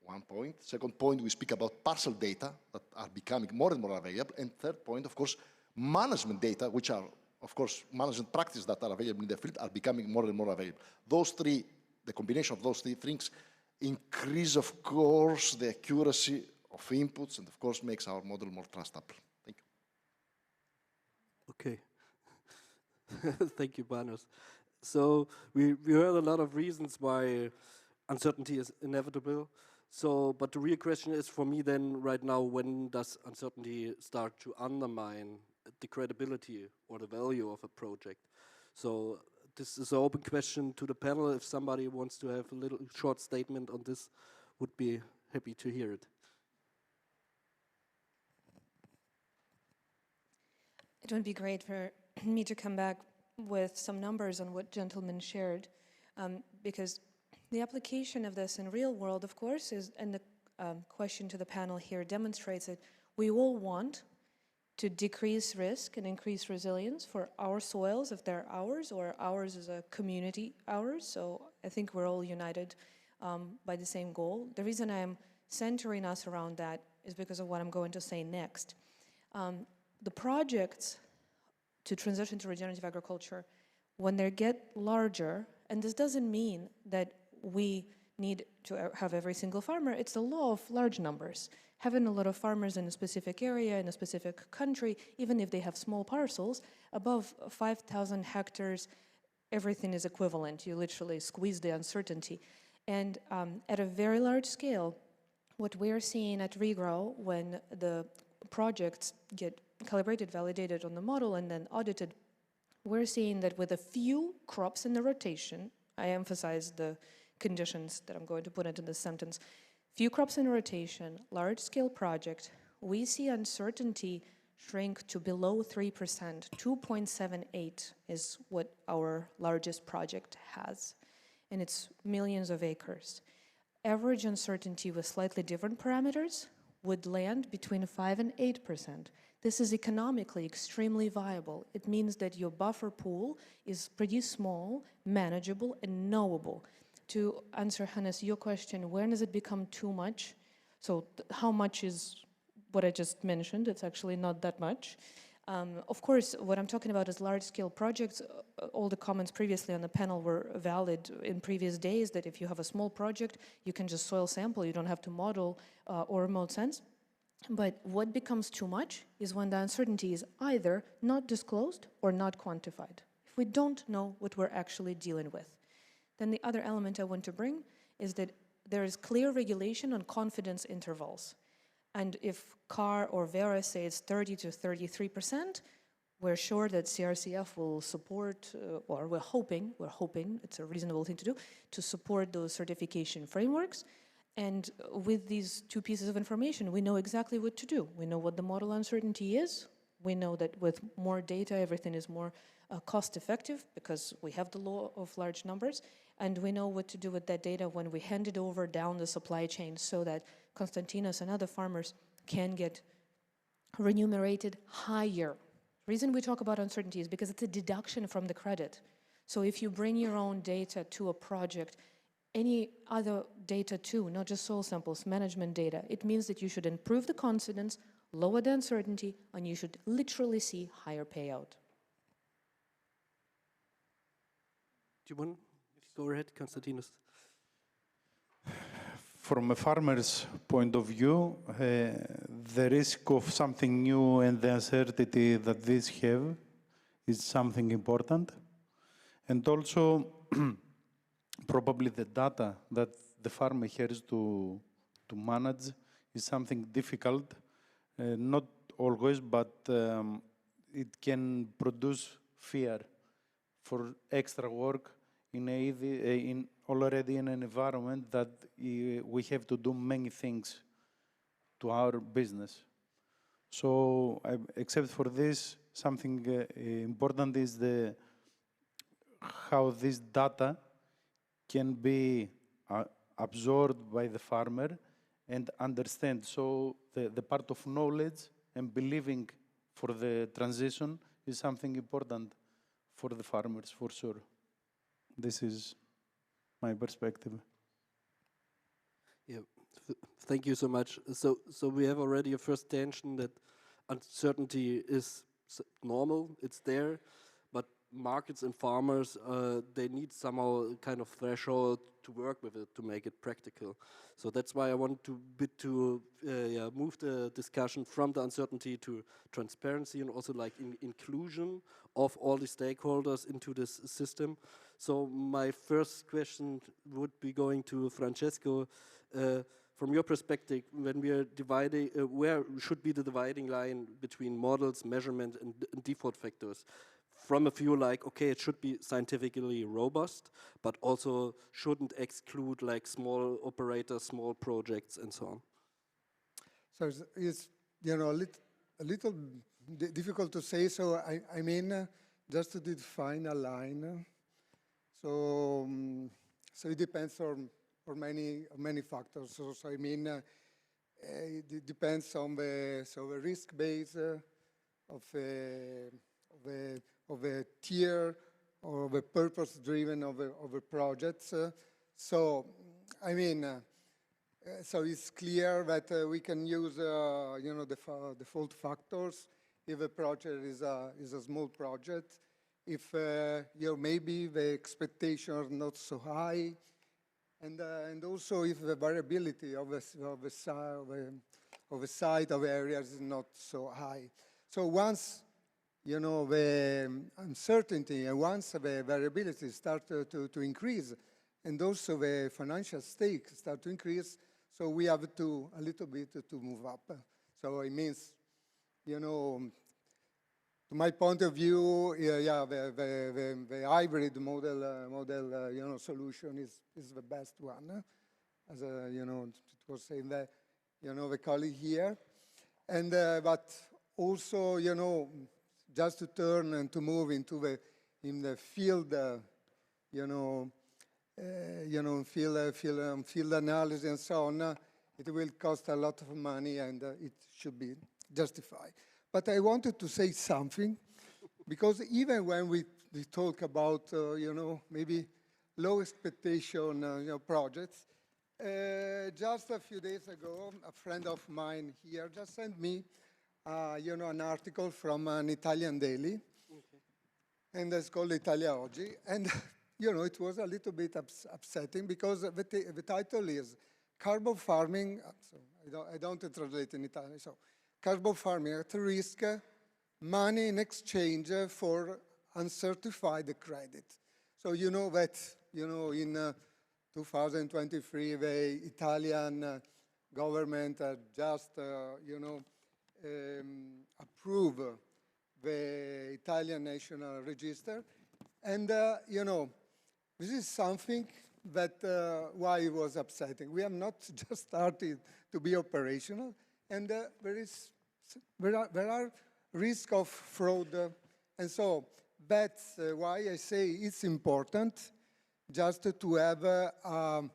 One point. Second point, we speak about parcel data that are becoming more and more available. And third point, of course, management data, which are, of course, management practices that are available in the field are becoming more and more available. Those three, the combination of those three things increase, of course, the accuracy of inputs and, of course, makes our model more trustable. Thank you. Okay. Thank you, Panos. So we heard a lot of reasons why uncertainty is inevitable. So, but the real question is for me then right now, when does uncertainty start to undermine the credibility or the value of a project? So this is an open question to the panel. If somebody wants to have a little short statement on this, would be happy to hear it. It would be great for me to come back with some numbers on what gentlemen shared, because the application of this in real world, of course, is, and the question to the panel here demonstrates that we all want to decrease risk and increase resilience for our soils, if they're ours, or ours as a community ours. So I think we're all united by the same goal. The reason I'm centering us around that is because of what I'm going to say next. The projects to transition to regenerative agriculture, when they get larger, and this doesn't mean that we need to have every single farmer, it's the law of large numbers. Having a lot of farmers in a specific area, in a specific country, even if they have small parcels, above 5,000 hectares, everything is equivalent. You literally squeeze the uncertainty. And at a very large scale, what we're seeing at Regrow, when the projects get calibrated, validated on the model, and then audited, we're seeing that with a few crops in the rotation, I emphasize the conditions that I'm going to put into this sentence, few crops in rotation, large-scale project, we see uncertainty shrink to below 3%. 2.78 is what our largest project has, and it's millions of acres. Average uncertainty with slightly different parameters would land between 5 and 8%. This is economically extremely viable. It means that your buffer pool is pretty small, manageable, and knowable. To answer, Hannes, your question, when does it become too much? So how much is what I just mentioned? It's actually not that much. Of course, what I'm talking about is large-scale projects. All the comments previously on the panel were valid in previous days, that if you have a small project, you can just soil sample, you don't have to model or remote sense. But what becomes too much is when the uncertainty is either not disclosed or not quantified. If we don't know what we're actually dealing with. Then the other element I want to bring is that there is clear regulation on confidence intervals. And if CAR or Vera say it's 30 to 33%, we're sure that CRCF will support, or we're hoping, it's a reasonable thing to do, to support those certification frameworks. And with these two pieces of information, we know exactly what to do. We know what the model uncertainty is. We know that with more data, everything is more cost-effective because we have the law of large numbers. And we know what to do with that data when we hand it over down the supply chain so that Konstantinos and other farmers can get remunerated higher. The reason we talk about uncertainty is because it's a deduction from the credit. So if you bring your own data to a project, any other data too, not just soil samples, management data, it means that you should improve the confidence, lower the uncertainty, and you should literally see higher payout. Do you want to go ahead, Konstantinos? From a farmer's point of view, the risk of something new and the uncertainty that these have is something important. And also, probably the data that the farmer has to manage is something difficult, not always, but it can produce fear for extra work already in an environment that we have to do many things to our business. So, except for this, something important is how this data can be absorbed by the farmer and understand. So the part of knowledge and believing for the transition is something important for the farmers, for sure. This is my perspective. Yeah, thank you so much. So we have already a first tension that uncertainty is normal, it's there, but markets and farmers, they need somehow kind of threshold to work with it to make it practical. So that's why I want to move the discussion from the uncertainty to transparency and also like inclusion of all the stakeholders into this system. So my first question would be going to Francesco. From your perspective, when we are dividing, where should be the dividing line between models, measurement, and default factors? From a view like, okay, it should be scientifically robust, but also shouldn't exclude like small operators, small projects, and so on. So it's a little difficult to say. So I mean, just to define a line. So it depends on many factors. So I mean, it depends on the risk base of a tier or the purpose driven of a project. So I mean, so it's clear that we can use the default factors if a project is a small project. If maybe the expectations are not so high. And also if the variability of the site of areas is not so high. So once the uncertainty and once the variability start to increase, and also the financial stakes start to increase, so we have to a little bit to move up. So it means, to my point of view, the hybrid model, solution is the best one, as it was saying that, the colleague here, and but also, just to turn and to move into the field, field analysis and so on, it will cost a lot of money and it should be justified. But I wanted to say something, because even when we talk about, maybe low expectation projects, just a few days ago, a friend of mine here just sent me, an article from an Italian daily, and it's called Italia Oggi, and it was a little bit upsetting because the title is Carbon Farming. So I don't translate in Italian. So carbon farming at risk, money in exchange for uncertified credit. So you know that, in 2023, the Italian government just, approved the Italian National Register. And, this is something that why it was upsetting. We have not just started to be operational, and there are risks of fraud. And so that's why I say it's important just to have a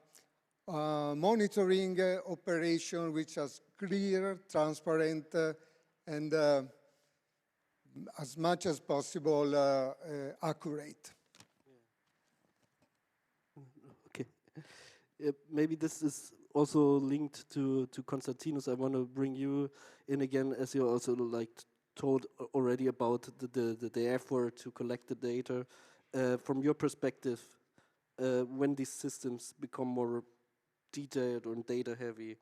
monitoring operation which is clear, transparent, and as much as possible accurate. Okay. Maybe this is also linked to Konstantinos. I want to bring you in again, as you also told already about the effort to collect the data. From your perspective, when these systems become more detailed or data heavy,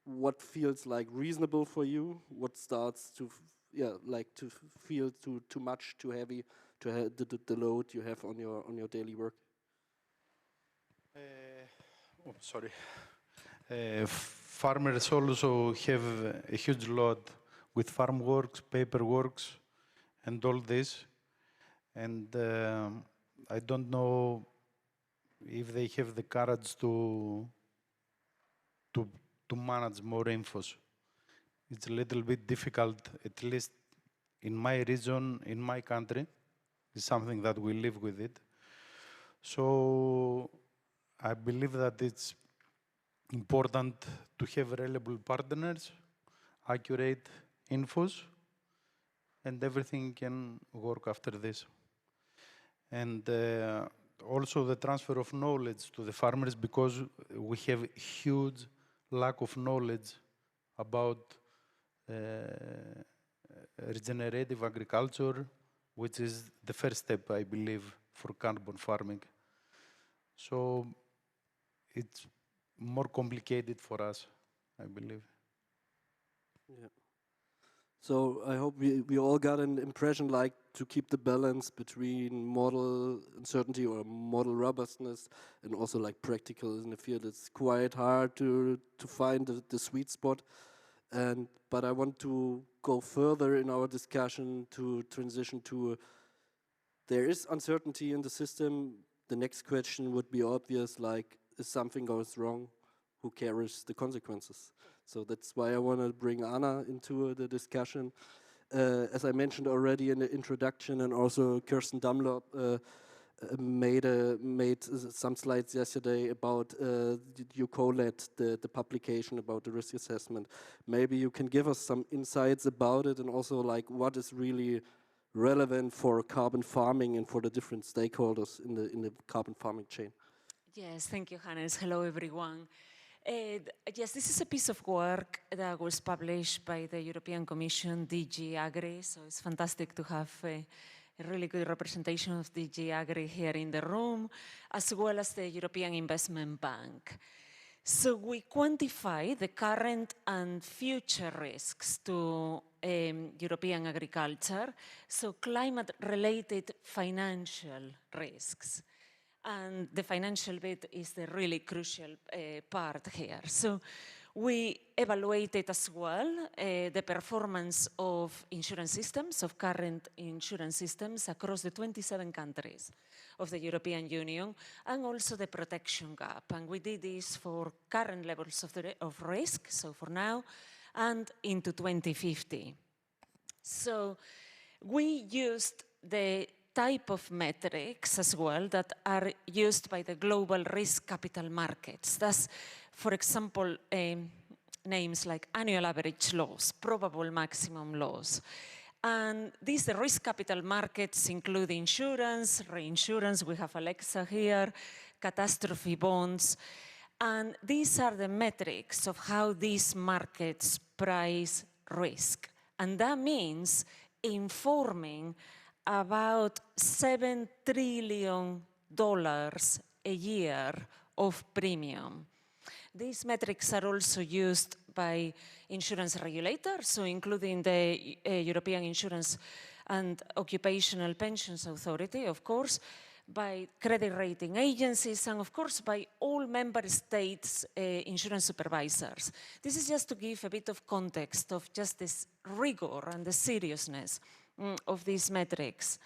what feels like reasonable for you? What starts to to feel too much, too heavy, to the load you have on your daily work? Sorry. Farmers also have a huge load with farm works, paperworks, and all this. And I don't know if they have the courage to manage more infos. it's a little bit difficult, at least in my region, in my country. It's something that we live with it. So I believe that it's important to have reliable partners, accurate infos, and everything can work after this. And also the transfer of knowledge to the farmers, because we have huge lack of knowledge about regenerative agriculture, which is the first step, I believe, for carbon farming. So it's more complicated for us, I believe. Yeah. So I hope we all got an impression, like, to keep the balance between model uncertainty or model robustness and also like practical in the field. It's quite hard to find the sweet spot. But I want to go further in our discussion to transition to there is uncertainty in the system. The next question would be obvious, like, if something goes wrong, who carries the consequences? So that's why I want to bring Anna into the discussion. As I mentioned already in the introduction, and also Kirsten Dunlop made some slides yesterday about you co-led the publication about the risk assessment. Maybe you can give us some insights about it, and also like what is really relevant for carbon farming and for the different stakeholders in the carbon farming chain. Yes, thank you, Hannes. Hello, everyone. Yes, this is a piece of work that was published by the European Commission, DG Agri, so it's fantastic to have a really good representation of DG Agri here in the room, as well as the European Investment Bank. So we quantify the current and future risks to European agriculture, so climate-related financial risks. And the financial bit is the really crucial part here. So we evaluated as well the performance of insurance systems, of current insurance systems across the 27 countries of the European Union, and also the protection gap. And we did this for current levels of risk, so for now, and into 2050. So we used the type of metrics as well that are used by the global risk capital markets. That's, for example, names like annual average loss, probable maximum loss. And these risk capital markets include insurance, reinsurance, we have Alexa here, catastrophe bonds. And these are the metrics of how these markets price risk. And that means informing about $7 trillion a year of premium. These metrics are also used by insurance regulators, so including the European Insurance and Occupational Pensions Authority, of course, by credit rating agencies, and of course by all member states' insurance supervisors. This is just to give a bit of context of just this rigor and the seriousness of these metrics.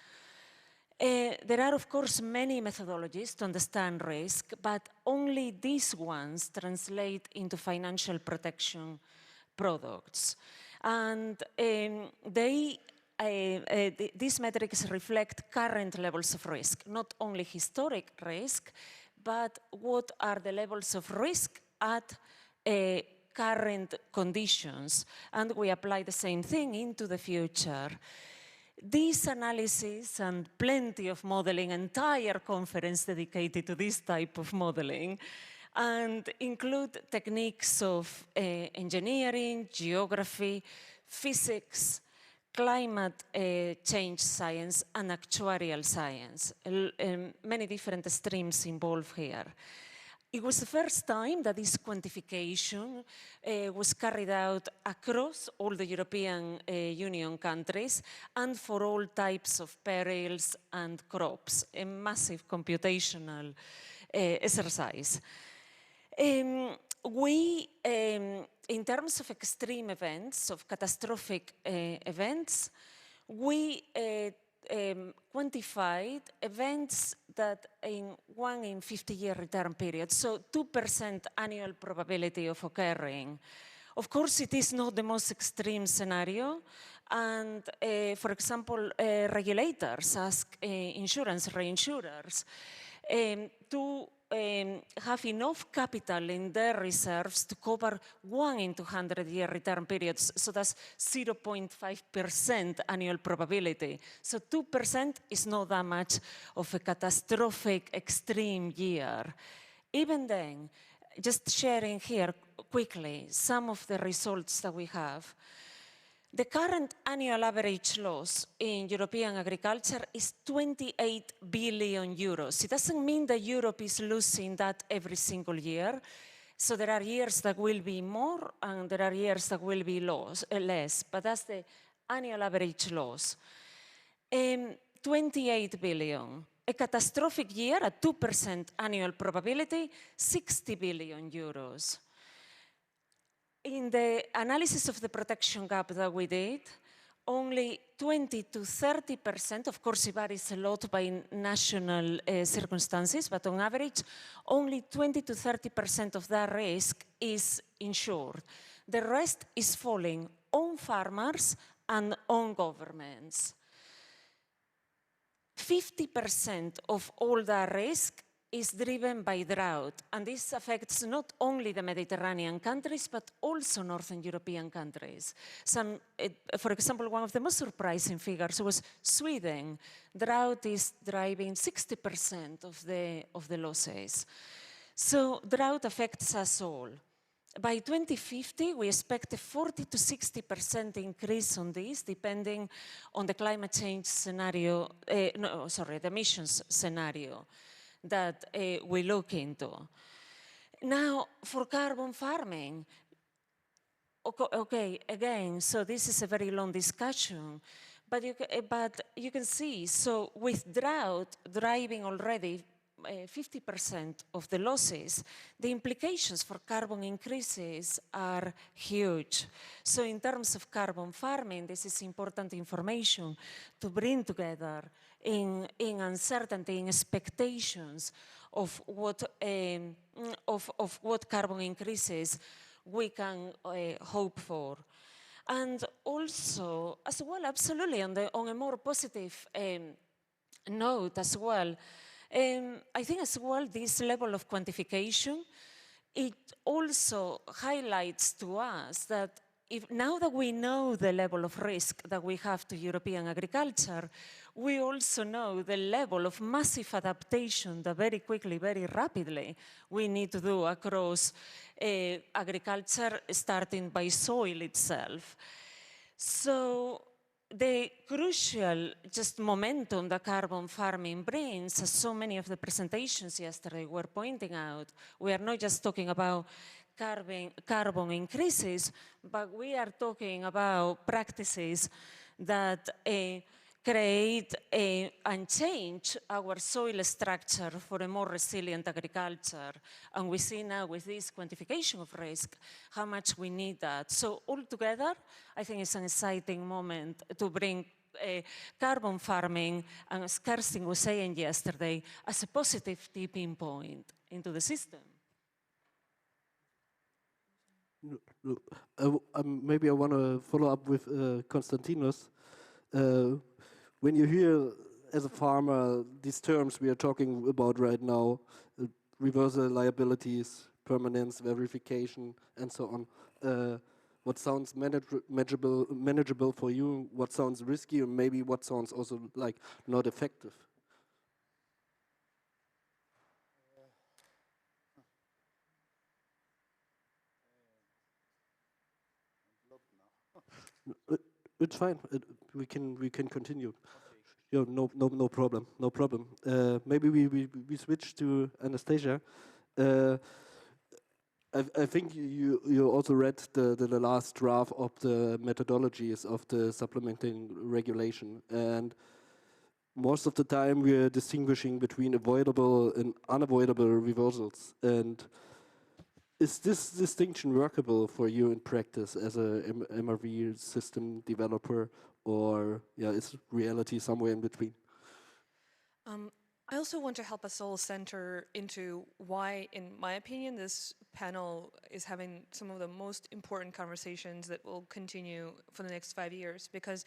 There are, of course, many methodologies to understand risk, but only these ones translate into financial protection products. And these metrics reflect current levels of risk, not only historic risk, but what are the levels of risk at current conditions. And we apply the same thing into the future. This analysis and plenty of modeling, entire conference dedicated to this type of modeling, and include techniques of engineering, geography, physics, climate change science, and actuarial science. Many different streams involved here. It was the first time that this quantification was carried out across all the European Union countries and for all types of perils and crops, a massive computational exercise. In terms of extreme events, of catastrophic events, we quantified events that in 1 in 50-year return period, so 2% annual probability of occurring, Of course, it is not the most extreme scenario. And for example, regulators ask insurance reinsurers to have enough capital in their reserves to cover 1 in 200-year return periods. So that's 0.5% annual probability. So 2% is not that much of a catastrophic extreme year. Even then, just sharing here quickly some of the results that we have. The current annual average loss in European agriculture is 28 billion euros. It doesn't mean that Europe is losing that every single year. So there are years that will be more and there are years that will be less, but that's the annual average loss. 28 billion. A catastrophic year at 2% annual probability, 60 billion euros. In the analysis of the protection gap that we did, only 20 to 30%, of course it varies a lot by national circumstances, but on average, only 20 to 30% of that risk is insured. The rest is falling on farmers and on governments. 50% of all that risk is driven by drought, and this affects not only the Mediterranean countries, but also Northern European countries. For example, one of the most surprising figures was Sweden. Drought is driving 60% of the losses. So drought affects us all. By 2050, we expect a 40 to 60% increase on this, depending on the climate change scenario, the emissions scenario that we look into. Now, for carbon farming, okay, again, so this is a very long discussion, but you can see, so with drought driving already 50% of the losses, the implications for carbon increases are huge. So in terms of carbon farming, this is important information to bring together in uncertainty, in expectations of what carbon increases we can hope for. And also, as well, absolutely, on a more positive note as well, I think as well this level of quantification, it also highlights to us that now that we know the level of risk that we have to European agriculture, we also know the level of massive adaptation that very quickly, very rapidly, we need to do across agriculture, starting by soil itself. So the crucial just momentum that carbon farming brings, as so many of the presentations yesterday were pointing out, we are not just talking about carbon increases, but we are talking about practices that create and change our soil structure for a more resilient agriculture. And we see now with this quantification of risk, how much we need that. So altogether, I think it's an exciting moment to bring carbon farming, and as Kerstin was saying yesterday, as a positive tipping point into the system. Maybe I want to follow up with Konstantinos. When you hear, as a farmer, these terms we are talking about right now, reversal liabilities, permanence, verification, and so on, what sounds manageable for you, what sounds risky, and maybe what sounds also like not effective? It's fine. We can continue. Okay. Yeah, no problem. No problem. Maybe we switch to Anastasia. I think you also read the last draft of the methodologies of the supplementing regulation, and most of the time we are distinguishing between avoidable and unavoidable reversals. And is this distinction workable for you in practice as a MRV system developer, or is reality somewhere in between? I also want to help us all center into why, in my opinion, this panel is having some of the most important conversations that will continue for the next 5 years, because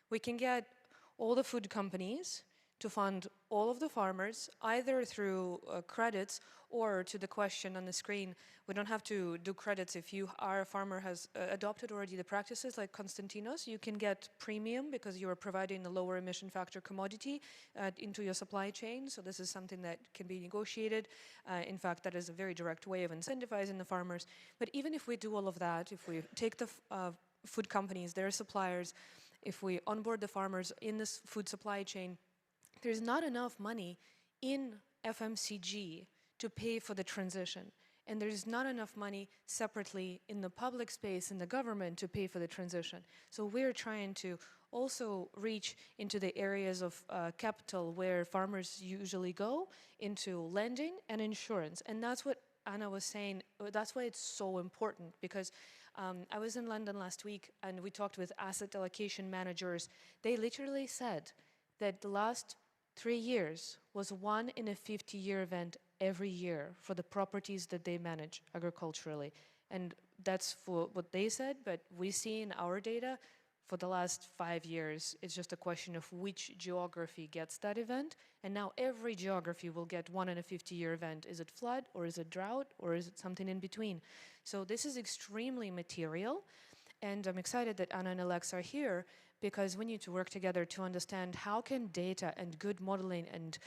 we can get all the food companies to fund all of the farmers, either through credits or, to the question on the screen, we don't have to do credits. If you are a farmer has adopted already the practices like Konstantinos, you can get premium because you are providing a lower emission factor commodity into your supply chain. So this is something that can be negotiated. In fact, that is a very direct way of incentivizing the farmers. But even if we do all of that, if we take the food companies, their suppliers, if we onboard the farmers in this food supply chain, there's not enough money in FMCG to pay for the transition. And there's not enough money separately in the public space, in the government, to pay for the transition. So we're trying to also reach into the areas of capital where farmers usually go, into lending and insurance. And that's what Anna was saying, that's why it's so important, because I was in London last week and we talked with asset allocation managers. They literally said that the last 3 years was 1 in a 50-year event every year for the properties that they manage agriculturally. And that's for what they said, but we see in our data for the last 5 years, it's just a question of which geography gets that event. And now every geography will get 1 in a 50-year event. Is it flood, or is it drought, or is it something in between? So this is extremely material. And I'm excited that Anna and Alex are here, because we need to work together to understand how can data and good modeling and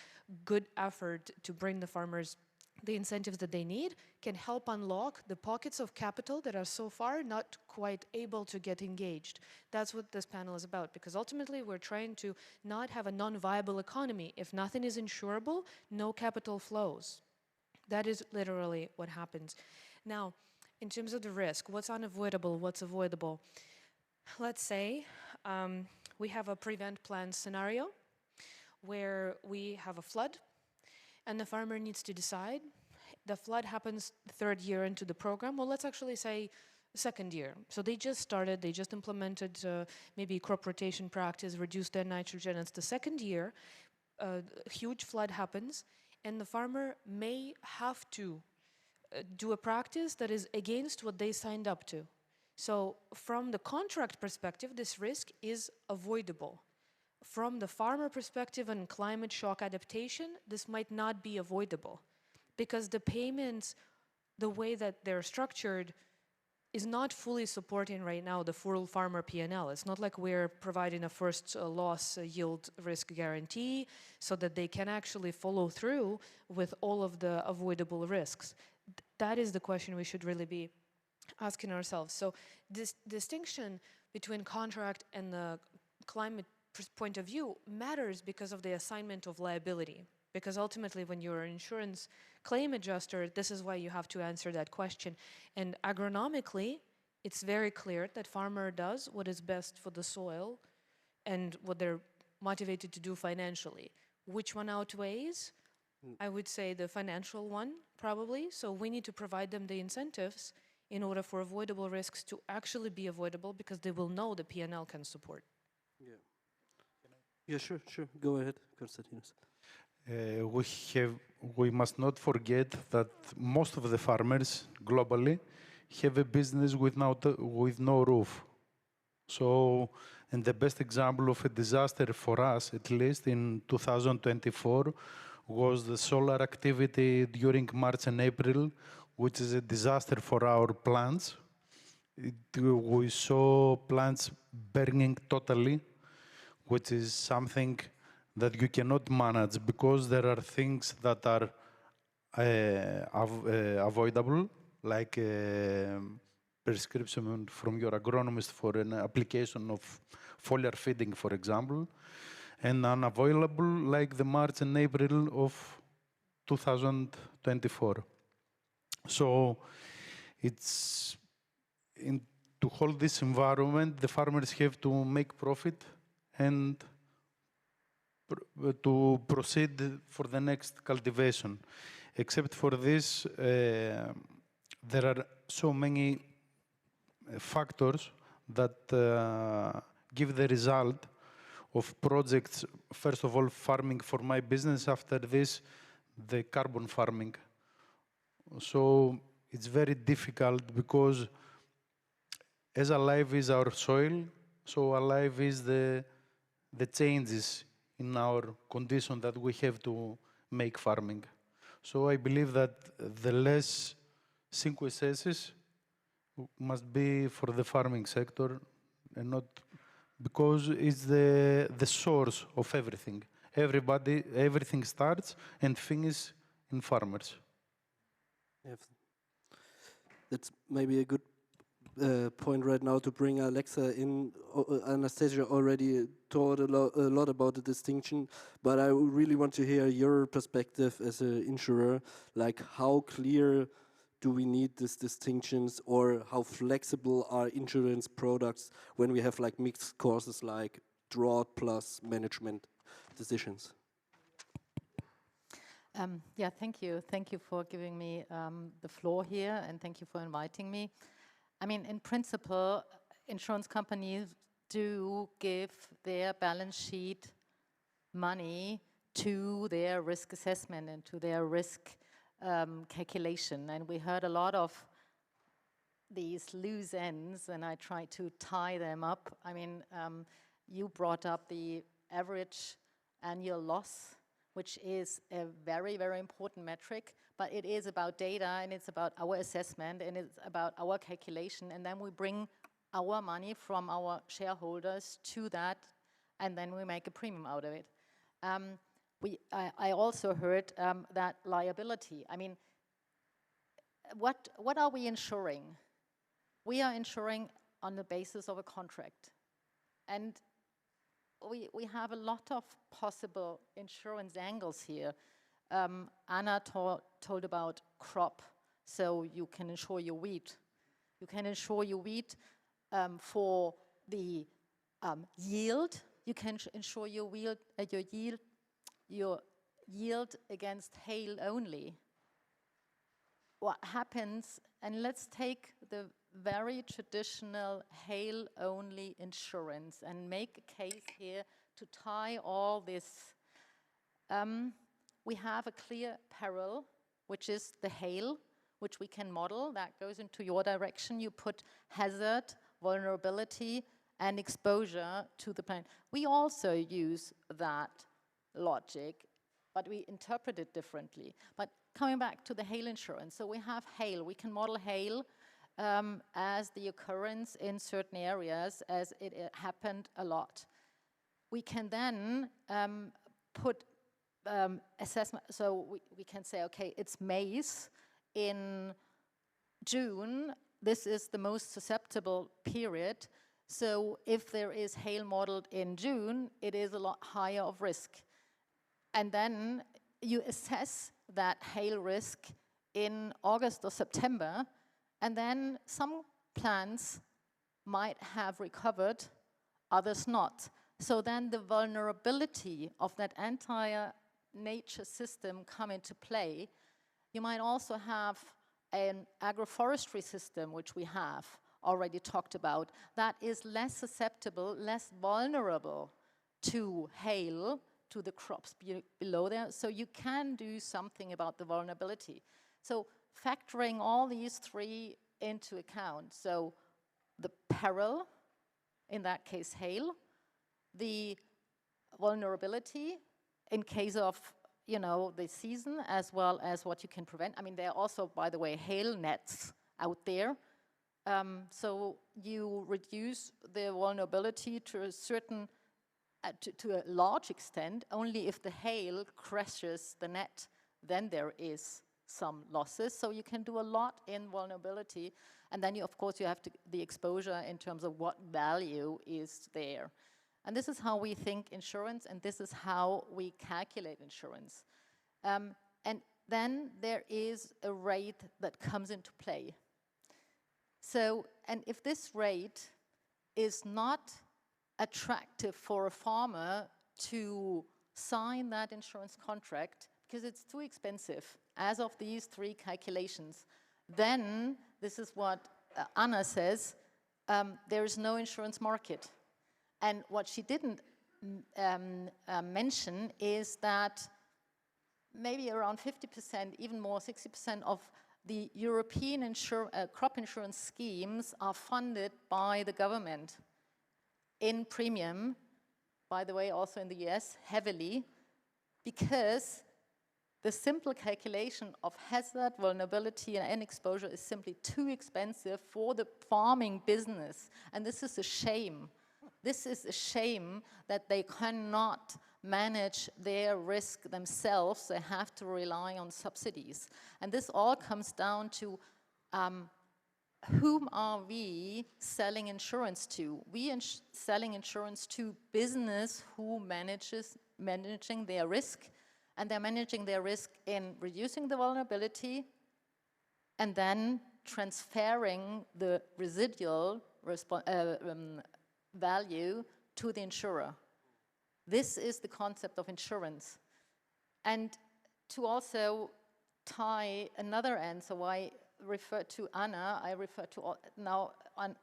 good effort to bring the farmers the incentives that they need can help unlock the pockets of capital that are so far not quite able to get engaged. That's what this panel is about, because ultimately we're trying to not have a non-viable economy. If nothing is insurable, no capital flows. That is literally what happens. Now, in terms of the risk, what's unavoidable, what's avoidable? Let's say we have a prevent plan scenario where we have a flood and the farmer needs to decide. The flood happens the 3rd year into the program. Well, let's actually say 2nd year. So they just started, they just implemented maybe crop rotation practice, reduced their nitrogen. It's the 2nd year, a huge flood happens, and the farmer may have to do a practice that is against what they signed up to. So from the contract perspective, this risk is avoidable. From the farmer perspective and climate shock adaptation, this might not be avoidable, because the payments, the way that they're structured, is not fully supporting right now the full farmer P&L. It's not like we're providing a first loss yield risk guarantee so that they can actually follow through with all of the avoidable risks. That is the question we should really be asking ourselves. So this distinction between contract and the climate point of view matters because of the assignment of liability. Because ultimately, when you're an insurance claim adjuster, this is why you have to answer that question. And agronomically, it's very clear that farmer does what is best for the soil and what they're motivated to do financially. Which one outweighs? I would say the financial one, probably. So we need to provide them the incentives in order for avoidable risks to actually be avoidable, because they will know the P&L can support. Yeah. Yeah, sure. Go ahead, Konstantinos. We must not forget that most of the farmers globally have a business with no roof. So, and the best example of a disaster for us, at least in 2024, was the solar activity during March and April, which is a disaster for our plants. We saw plants burning totally, which is something that you cannot manage, because there are things that are avoidable, like prescription from your agronomist for an application of foliar feeding, for example, and unavoidable, like the March and April of 2024. So it's to hold this environment, the farmers have to make profit and to proceed for the next cultivation. Except for this, there are so many factors that give the result of projects. First of all, farming for my business. After this, the carbon farming. So it's very difficult because as alive is our soil, so alive is the changes in our condition that we have to make farming. So I believe that the less sequences must be for the farming sector and not because it's the source of everything. Everything starts and finishes in farmers. Yes. That's maybe a good point right now to bring Alexa in. Anastasia already taught a lot about the distinction, but I really want to hear your perspective as an insurer, like how clear do we need these distinctions, or how flexible are insurance products when we have like mixed courses like drought plus management decisions? Yeah, thank you. Thank you for giving me the floor here, and thank you for inviting me. I mean, in principle, insurance companies do give their balance sheet money to their risk assessment and to their risk calculation. And we heard a lot of these loose ends, and I try to tie them up. I mean, you brought up the average annual loss, which is a very, very important metric, but it is about data, and it's about our assessment, and it's about our calculation, and then we bring our money from our shareholders to that, and then we make a premium out of it. I also heard that liability. I mean, what are we insuring? We are insuring on the basis of a contract, and we have a lot of possible insurance angles here. Anna told about crop, so you can insure your wheat. You can insure your wheat for the yield. You can insure your yield against hail only. What happens, and let's take the very traditional hail-only insurance and make a case here to tie all this. We have a clear peril, which is the hail, which we can model. That goes into your direction. You put hazard, vulnerability, and exposure to the plant. We also use that logic, but we interpret it differently. But coming back to the hail insurance, so we have hail. We can model hail as the occurrence in certain areas, as it happened a lot. We can then put assessment, so we can say, okay, it's maize in June. This is the most susceptible period. So if there is hail modeled in June, it is a lot higher of risk. And then you assess that hail risk in August or September, and then some plants might have recovered, others not. So then the vulnerability of that entire nature system come into play. You might also have an agroforestry system, which we have already talked about, that is less susceptible, less vulnerable to hail, to the crops below there. So you can do something about the vulnerability. So factoring all these three into account, so the peril, in that case hail, the vulnerability in case of, you know, the season, as well as what you can prevent. I mean, there are also, by the way, hail nets out there. So you reduce the vulnerability to a certain, to a large extent. Only if the hail crashes the net, then there is some losses. So you can do a lot in vulnerability. And then, of course, you have the exposure in terms of what value is there. And this is how we think insurance, and this is how we calculate insurance. And then there is a rate that comes into play. So, and if this rate is not attractive for a farmer to sign that insurance contract because it's too expensive, as of these three calculations, then this is what Anna says, there is no insurance market. And what she didn't mention is that maybe around 50%, even more, 60% of the European crop insurance schemes are funded by the government in premium, by the way, also in the US, heavily, because the simple calculation of hazard, vulnerability, and exposure is simply too expensive for the farming business. And this is a shame. This is a shame that they cannot manage their risk themselves. They have to rely on subsidies. And this all comes down to whom are we selling insurance to? We are selling insurance to business who managing their risk, and they're managing their risk in reducing the vulnerability and then transferring the residual value to the insurer. This is the concept of insurance. And to also tie another answer, why I refer to Anna, I refer to now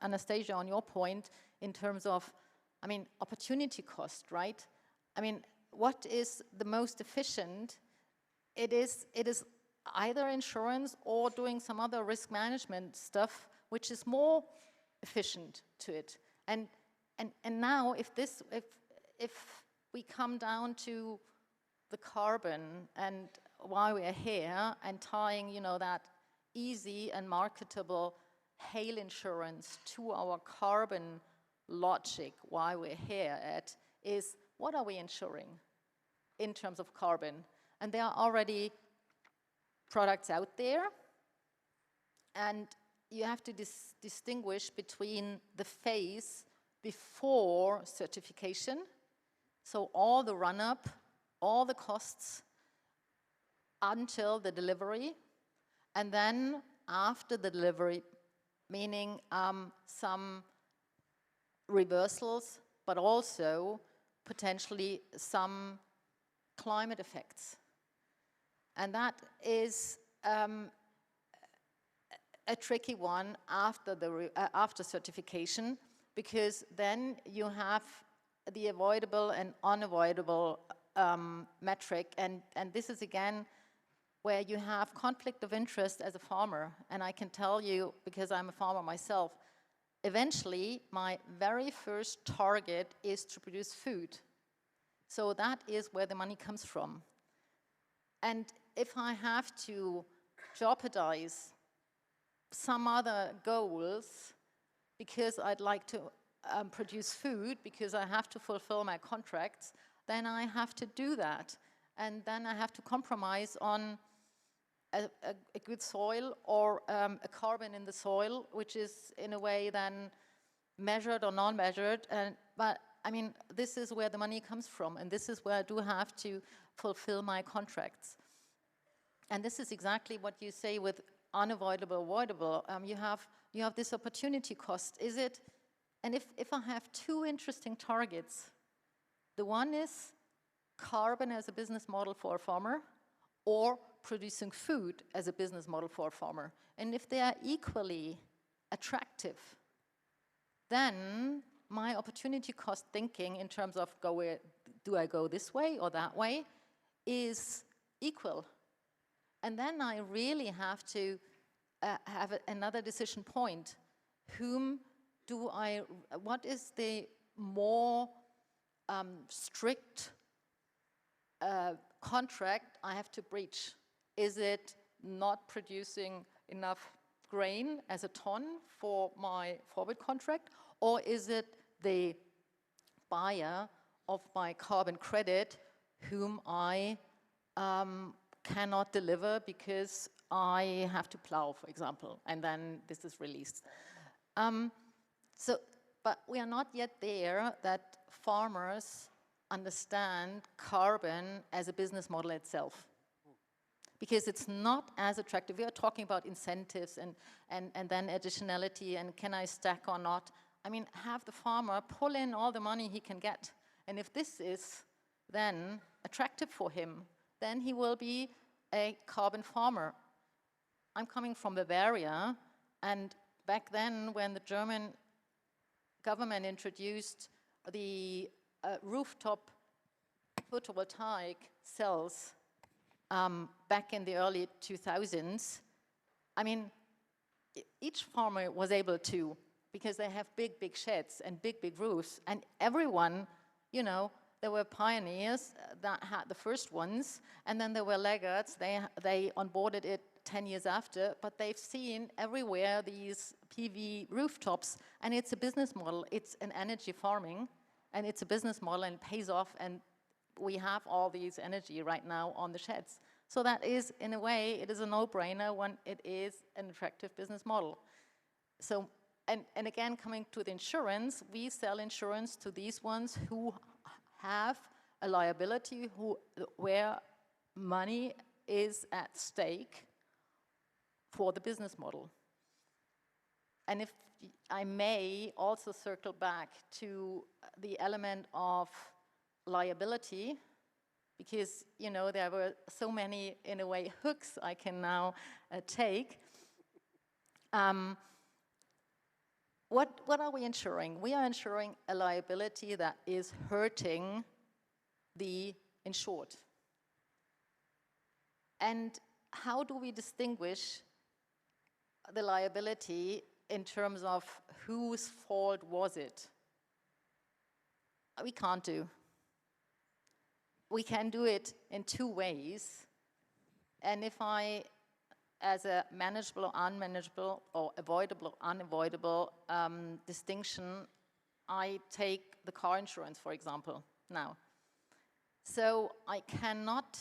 Anastasia on your point in terms of, I mean, opportunity cost, right? I mean, what is the most efficient? It is either insurance or doing some other risk management stuff, which is more efficient to it. And now, if we come down to the carbon and why we are here, and tying, you know, that easy and marketable hail insurance to our carbon logic, why we're here is what are we insuring in terms of carbon? And there are already products out there, and you have to distinguish between the phase before certification, so all the run-up, all the costs until the delivery, and then after the delivery, meaning some reversals, but also potentially some climate effects. And that is a tricky one after certification, because then you have the avoidable and unavoidable metric, and this is again where you have conflict of interest as a farmer. And I can tell you, because I'm a farmer myself, eventually my very first target is to produce food. So that is where the money comes from. And if I have to jeopardize some other goals because I'd like to produce food, because I have to fulfill my contracts, then I have to do that. And then I have to compromise on a good soil or a carbon in the soil, which is in a way then measured or non-measured. But I mean, this is where the money comes from, and this is where I do have to fulfill my contracts. And this is exactly what you say with unavoidable, avoidable. You have this opportunity cost. Is it? And if I have two interesting targets, the one is carbon as a business model for a farmer, or producing food as a business model for a farmer. And if they are equally attractive, then my opportunity cost thinking in terms of do I go this way or that way is equal. And then I really have to have another decision point. What is the more strict contract I have to breach? Is it not producing enough grain as a ton for my forward contract? Or is it the buyer of my carbon credit whom I cannot deliver because I have to plow, for example, and then this is released. But we are not yet there that farmers understand carbon as a business model itself, because it's not as attractive. We are talking about incentives and then additionality and can I stack or not. I mean, have the farmer pull in all the money he can get. And if this is then attractive for him, then he will be a carbon farmer. I'm coming from Bavaria, and back then when the German government introduced the rooftop photovoltaic cells back in the early 2000s, I mean, each farmer was able to, because they have big, big sheds and big, big roofs, and everyone, you know, there were pioneers that had the first ones, and then there were laggards. They onboarded it 10 years after, but they've seen everywhere these PV rooftops, and it's a business model. It's an energy farming, and it's a business model, and it pays off, and we have all these energy right now on the sheds. So that is, in a way, it is a no-brainer when it is an attractive business model. So, and again, coming to the insurance, we sell insurance to these ones who have a liability, where money is at stake for the business model. And if I may also circle back to the element of liability, because, you know, there were so many, in a way, hooks I can now take. What are we insuring? We are insuring a liability that is hurting the insured. And how do we distinguish the liability in terms of whose fault was it? We can't do. We can do it in two ways. And if I, as a manageable or unmanageable, or avoidable or unavoidable distinction, I take the car insurance, for example, now. So I cannot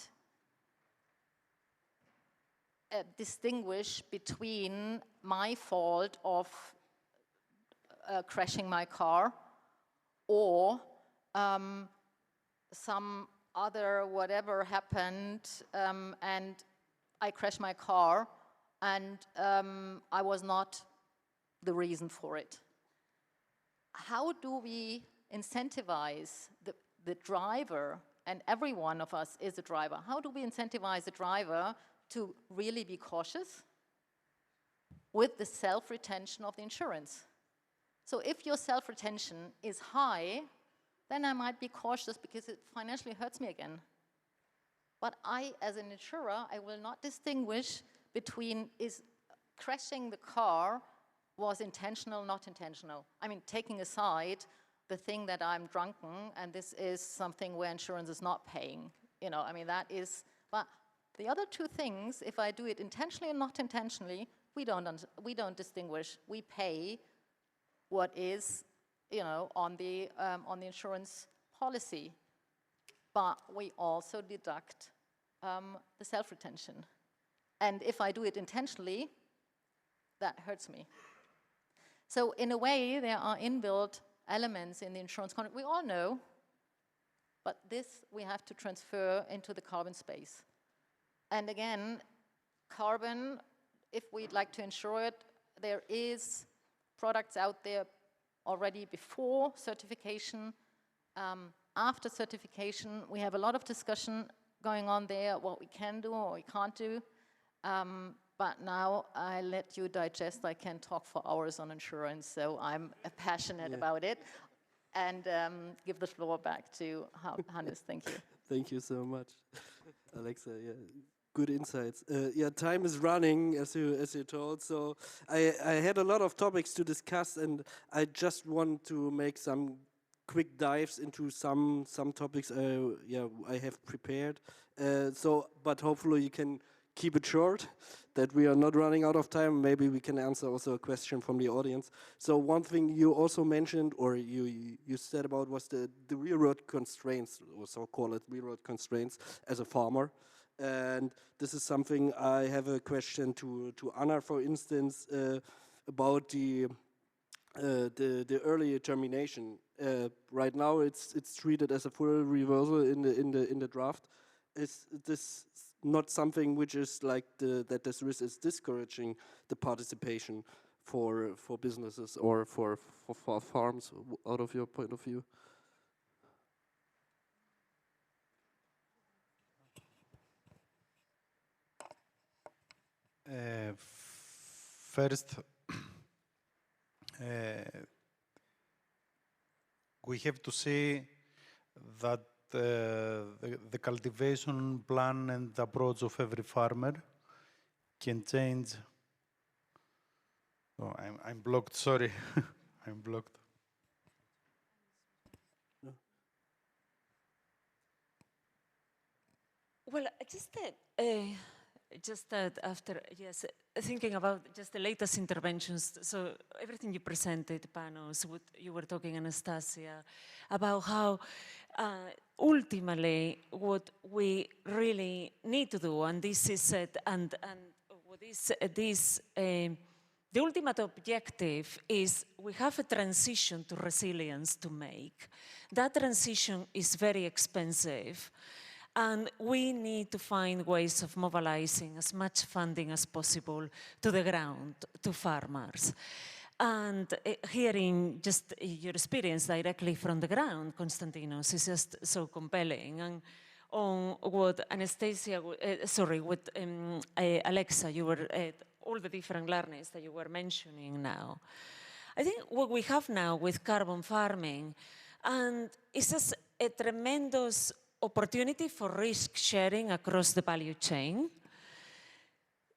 distinguish between my fault of crashing my car or some other whatever happened and I crashed my car and I was not the reason for it. How do we incentivize the driver, and every one of us is a driver, how do we incentivize the driver to really be cautious with the self-retention of the insurance? So if your self-retention is high, then I might be cautious because it financially hurts me again. But I, as an insurer, I will not distinguish between is crashing the car was intentional, not intentional. I mean, taking aside the thing that I'm drunken and this is something where insurance is not paying. You know, I mean, that is, but the other two things, if I do it intentionally or not intentionally, we don't distinguish. We pay what is, you know, on the insurance policy, but we also deduct the self-retention. And if I do it intentionally, that hurts me. So in a way, there are inbuilt elements in the insurance contract. We all know, but this we have to transfer into the carbon space. And again, carbon, if we'd like to insure it, there is products out there already before certification. After certification, we have a lot of discussion going on there, what we can do or we can't do. But now I let you digest. I can talk for hours on insurance, so I'm passionate about it. And give the floor back to Hannes. Thank you. Thank you so much, Alexa. Yeah, good insights. Yeah, time is running, as you told. So I had a lot of topics to discuss, and I just want to make some quick dives into some topics. I have prepared. But hopefully you can keep it short, that we are not running out of time. Maybe we can answer also a question from the audience. So one thing you also mentioned, or you said about, was the real road constraints, or so-called real road constraints as a farmer. And this is something I have a question to Anna, for instance, about the early termination. Right now, it's treated as a full reversal in the draft. Is this not something which is like that this risk is discouraging the participation for businesses or for farms, out of your point of view? First, we have to see that the cultivation plan and approach of every farmer can change. Oh, I'm blocked, sorry. I'm blocked. Well, just that after, yes, thinking about just the latest interventions, so everything you presented, Panos, what you were talking, Anastasia, about how ultimately what we really need to do, and this is it, and what is this, the ultimate objective is we have a transition to resilience to make. That transition is very expensive. And we need to find ways of mobilizing as much funding as possible to the ground, to farmers. And hearing just your experience directly from the ground, Konstantinos, is just so compelling. And on what Anastasia, what Alexa, you were, all the different learnings that you were mentioning now. I think what we have now with carbon farming, and it's just a tremendous opportunity for risk sharing across the value chain.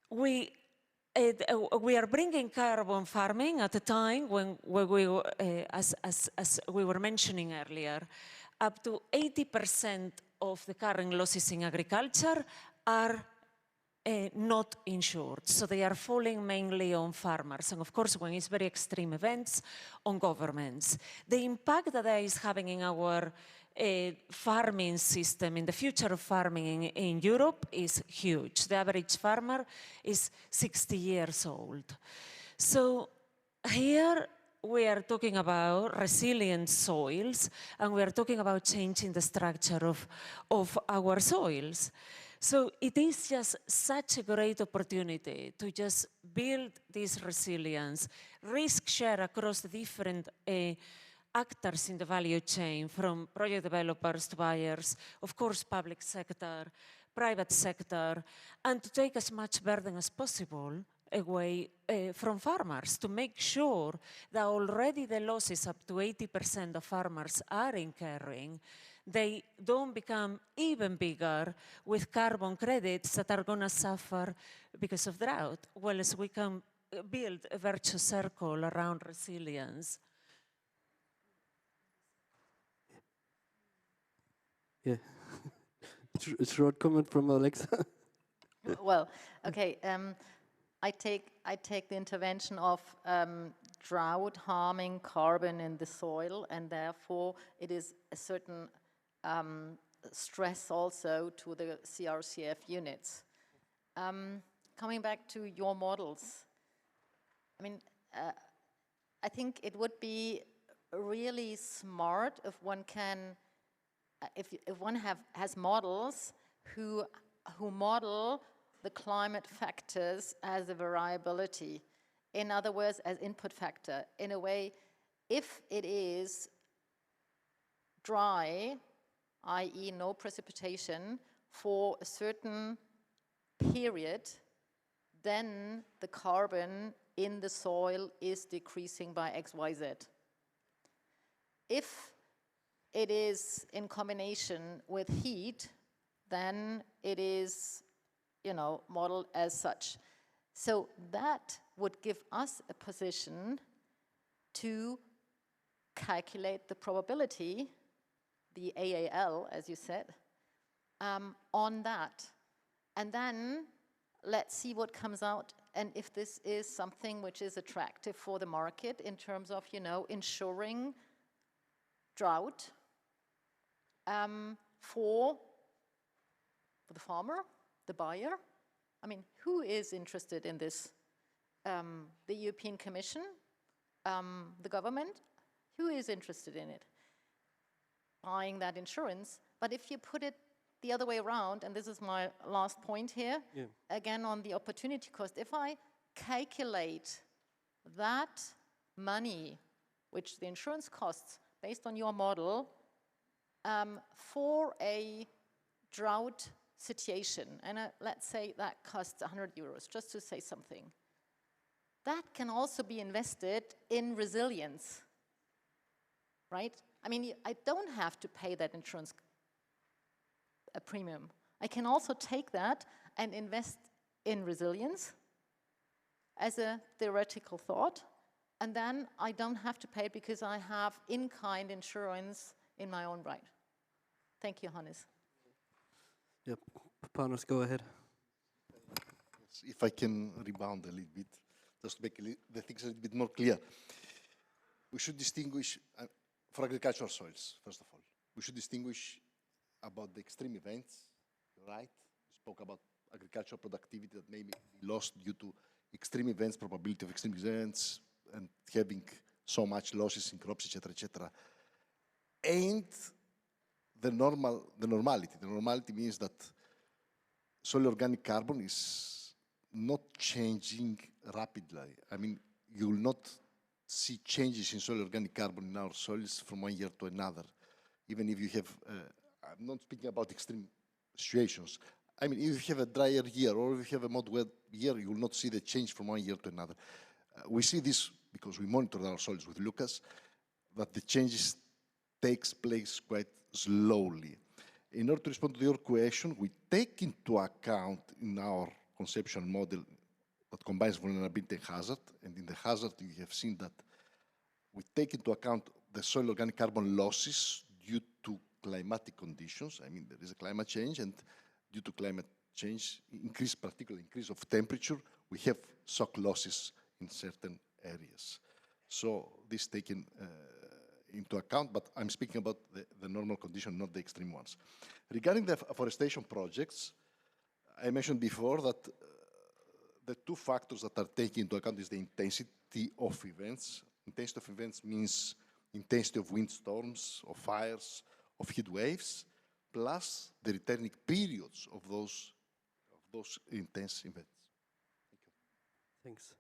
We are bringing carbon farming at a time when we, as we were mentioning earlier, up to 80% of the current losses in agriculture are not insured. So they are falling mainly on farmers. And of course, when it's very extreme events, on governments. The impact that that is having in our farming system, in the future of farming in Europe, is huge. The average farmer is 60 years old. So here we are talking about resilient soils, and we are talking about changing the structure of our soils. So it is just such a great opportunity to just build this resilience, risk share across the different actors in the value chain, from project developers to buyers, of course, public sector, private sector, and to take as much burden as possible away from farmers, to make sure that already the losses up to 80% of farmers are incurring, they don't become even bigger with carbon credits that are going to suffer because of drought, whereas we can build a virtuous circle around resilience. Yeah, a short comment from Alexa. Well, okay. I take the intervention of drought harming carbon in the soil, and therefore it is a certain stress also to the CRCF units. Coming back to your models, I mean, I think it would be really smart if one can. If one has models who model the climate factors as a variability, in other words, as input factor, in a way, if it is dry, i.e. no precipitation, for a certain period, then the carbon in the soil is decreasing by X, Y, Z. If it is in combination with heat, then it is, modeled as such. So that would give us a position to calculate the probability, the AAL, as you said, on that. And then let's see what comes out, and if this is something which is attractive for the market in terms of, ensuring drought for the farmer, the buyer. I mean, who is interested in this? The European Commission, the government, who is interested in it? Buying that insurance. But if you put it the other way around, and this is my last point here, again on the opportunity cost, if I calculate that money, which the insurance costs based on your model, for a drought situation, and let's say that costs 100 euros, just to say something, that can also be invested in resilience, right? I mean, I don't have to pay that insurance premium. I can also take that and invest in resilience as a theoretical thought, and then I don't have to pay because I have in-kind insurance in my own right. Thank you, Hannes. Yep, Panos, go ahead. If I can rebound a little bit, just to make the things a little bit more clear. We should distinguish, for agricultural soils, first of all, we should distinguish about the extreme events, right? We spoke about agricultural productivity that may be lost due to extreme events, probability of extreme events, and having so much losses in crops, etc., etc. And the normality. The normality means that soil organic carbon is not changing rapidly. I mean, you will not see changes in soil organic carbon in our soils from one year to another. Even if you have, I'm not speaking about extreme situations. I mean, if you have a drier year or if you have a more wet year, you will not see the change from one year to another. We see this because we monitor our soils with Lucas, that the changes takes place quite slowly. In order to respond to your question, we take into account in our conceptual model that combines vulnerability and hazard, and in the hazard you have seen that we take into account the soil organic carbon losses due to climatic conditions. I mean, there is a climate change, and due to climate change, particularly increase of temperature, we have shock losses in certain areas. So this taken into account, but I'm speaking about the normal condition, not the extreme ones. Regarding the afforestation projects, I mentioned before that the two factors that are taken into account is the intensity of events. Intensity of events means intensity of windstorms, of fires, of heat waves, plus the returning periods of those intense events. Thank you. Thanks.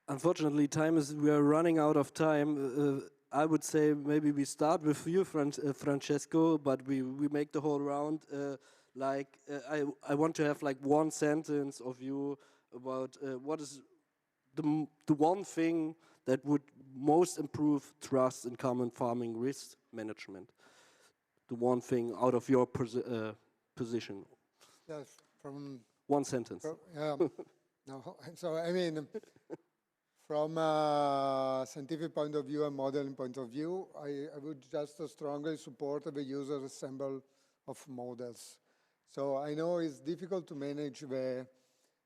Unfortunately, we are running out of time. I would say maybe we start with you, Francesco, but we make the whole round. I want to have like one sentence of you about what is the one thing that would most improve trust in common farming risk management. The one thing out of your position. Yes, from one sentence. No, so I mean, from a scientific point of view and modeling point of view, I would just strongly support the use of ensemble of models. So I know it's difficult to manage the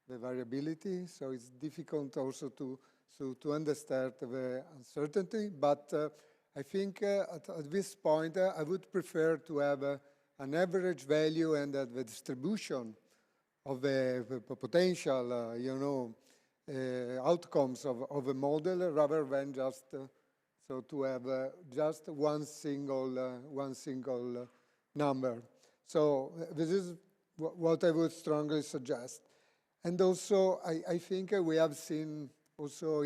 variability, so it's difficult also to understand the uncertainty, but I think at this point I would prefer to have an average value and the distribution of the potential, outcomes of a model rather than just so to have just one single number. So this is what I would strongly suggest. And also I think we have seen also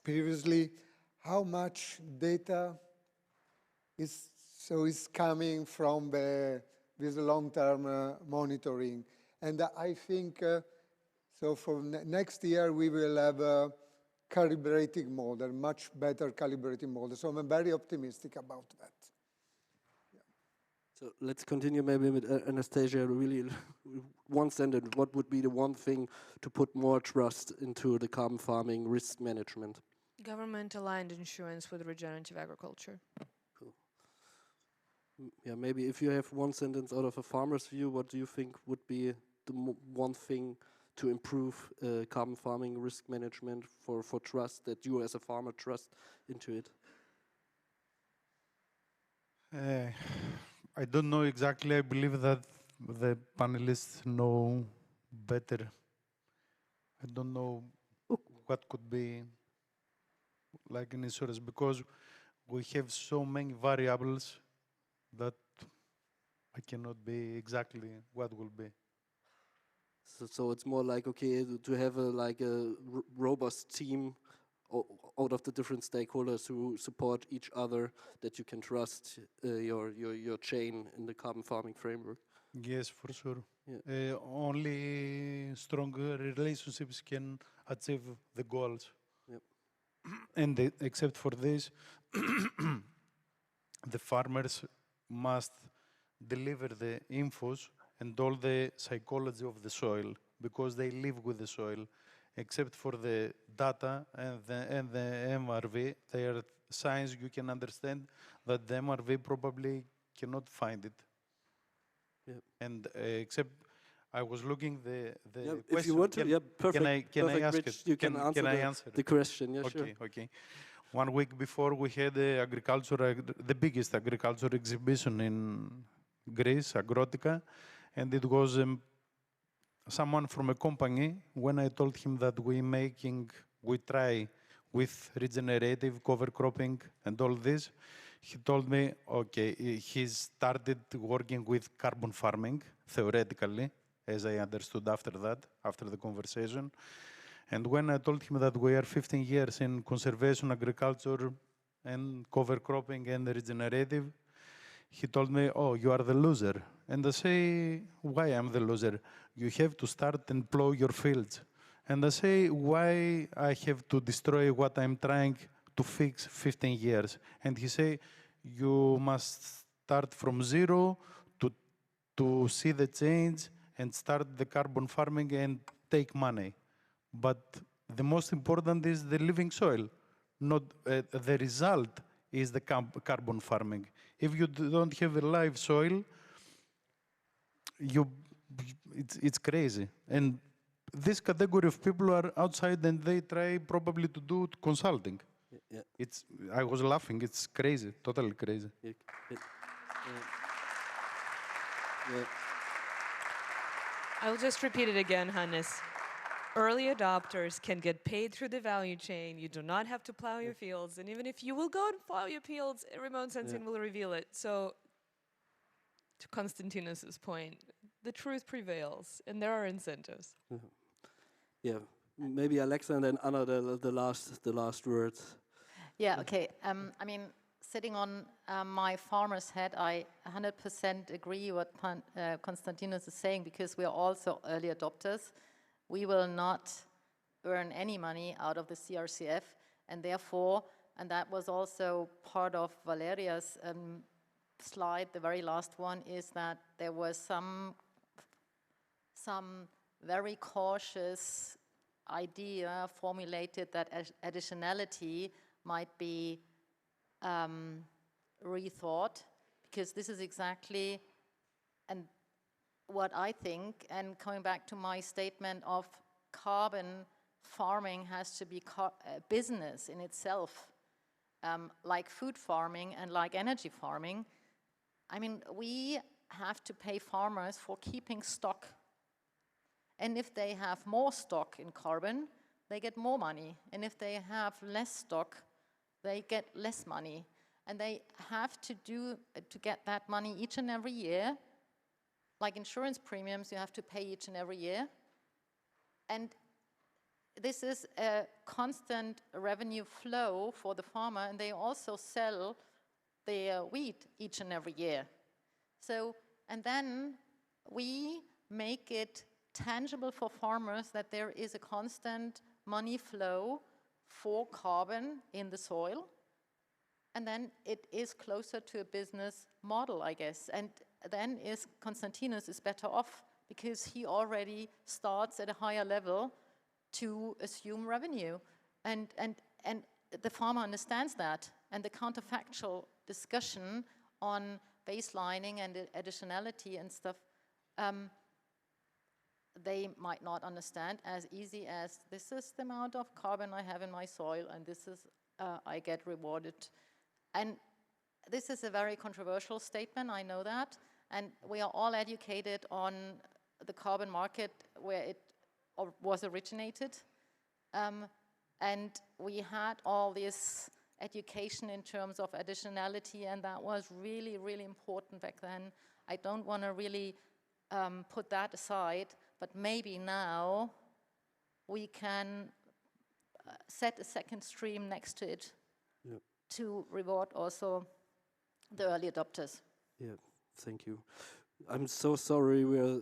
previously how much data is coming from this long-term monitoring. And I think, so for next year, we will have a calibrating model, much better calibrating model. So I'm very optimistic about that. Yeah. So let's continue maybe with Anastasia, really one sentence. What would be the one thing to put more trust into the carbon farming risk management? Government-aligned insurance with regenerative agriculture. Cool. Yeah, maybe if you have one sentence out of a farmer's view, what do you think would be the one thing to improve carbon farming risk management for trust, that you as a farmer trust into it? I don't know exactly. I believe that the panelists know better. I don't know what could be like in insurance, because we have so many variables that I cannot be exactly what will be. So it's more like, okay, to have a robust team out of the different stakeholders who support each other, that you can trust your chain in the carbon farming framework. Yes, for sure. Yeah. Only strong relationships can achieve the goals. Yep. And except for this, the farmers must deliver the infos and all the psychology of the soil, because they live with the soil. Except for the data and the MRV, they are science you can understand that the MRV probably cannot find it. Yeah. And except I was looking the Yeah, question. if you want to, perfect. Can I ask Rich, it? you can answer the question. Yeah, Okay, sure. okay. 1 week before, we had the biggest agriculture exhibition in Greece, Agrotica, and it was someone from a company. When I told him that we try with regenerative cover cropping and all this, he told me, okay, he started working with carbon farming, theoretically, as I understood after that, after the conversation. And when I told him that we are 15 years in conservation agriculture and cover cropping and regenerative, he told me, oh, you are the loser. And I say, why I'm the loser? You have to start and plow your fields. And I say, why I have to destroy what I'm trying to fix 15 years? And he say, you must start from zero to see the change and start the carbon farming and take money. But the most important is the living soil, not the result is the carbon farming. If you don't have a live soil, it's crazy. And this category of people are outside and they try probably to do consulting. Yeah. I was laughing, it's crazy, totally crazy. Yeah. I'll just repeat it again, Hannes. Early adopters can get paid through the value chain. You do not have to plow your fields. And even if you will go and plow your fields, remote sensing will reveal it. So to Konstantinos' point, the truth prevails and there are incentives. Yeah, maybe Alexa and then Anna, the last words. Yeah, okay. I mean, sitting on my farmer's head, I 100% agree what Konstantinos is saying, because we are also early adopters. We will not earn any money out of the CRCF, and therefore, and that was also part of Valeria's slide, the very last one, is that there was some very cautious idea formulated that additionality might be rethought, because this is exactly what I think, and coming back to my statement of carbon farming has to be a business in itself, like food farming and like energy farming. I mean, we have to pay farmers for keeping stock. And if they have more stock in carbon, they get more money. And if they have less stock, they get less money. And they have to get that money each and every year. Like insurance premiums, you have to pay each and every year. And this is a constant revenue flow for the farmer, and they also sell their wheat each and every year. So, and then we make it tangible for farmers that there is a constant money flow for carbon in the soil, and then it is closer to a business model, I guess. And then Konstantinos is better off, because he already starts at a higher level to assume revenue. And the farmer understands that. And the counterfactual discussion on baselining and additionality and stuff, they might not understand as easy as, this is the amount of carbon I have in my soil, and this is, I get rewarded. And this is a very controversial statement, I know that. And we are all educated on the carbon market where it was originated. And we had all this education in terms of additionality, and that was really, really important back then. I don't want to really put that aside, but maybe now we can set a second stream next to it to reward also the early adopters. Yeah, thank you. I'm so sorry, we're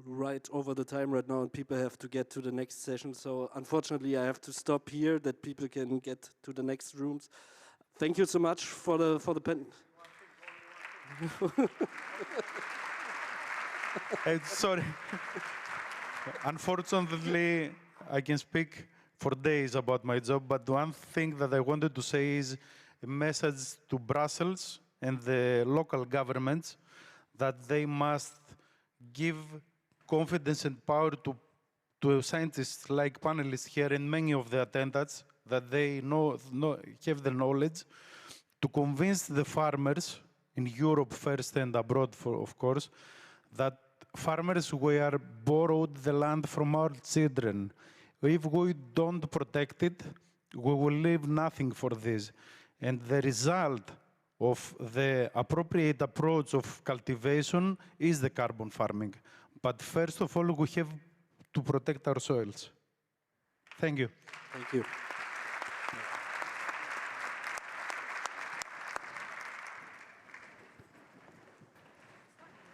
right over the time right now and people have to get to the next session. So unfortunately, I have to stop here that people can get to the next rooms. Thank you so much for the pen. Sorry. Unfortunately, I can speak for days about my job, but one thing that I wanted to say is a message to Brussels and the local governments that they must give confidence and power to scientists like panelists here and many of the attendants that they have the knowledge to convince the farmers in Europe first and abroad, of course, that farmers were borrowed the land from our children. If we don't protect it, we will leave nothing for this. And the result of the appropriate approach of cultivation is the carbon farming. But first of all, we have to protect our soils. Thank you. Thank you.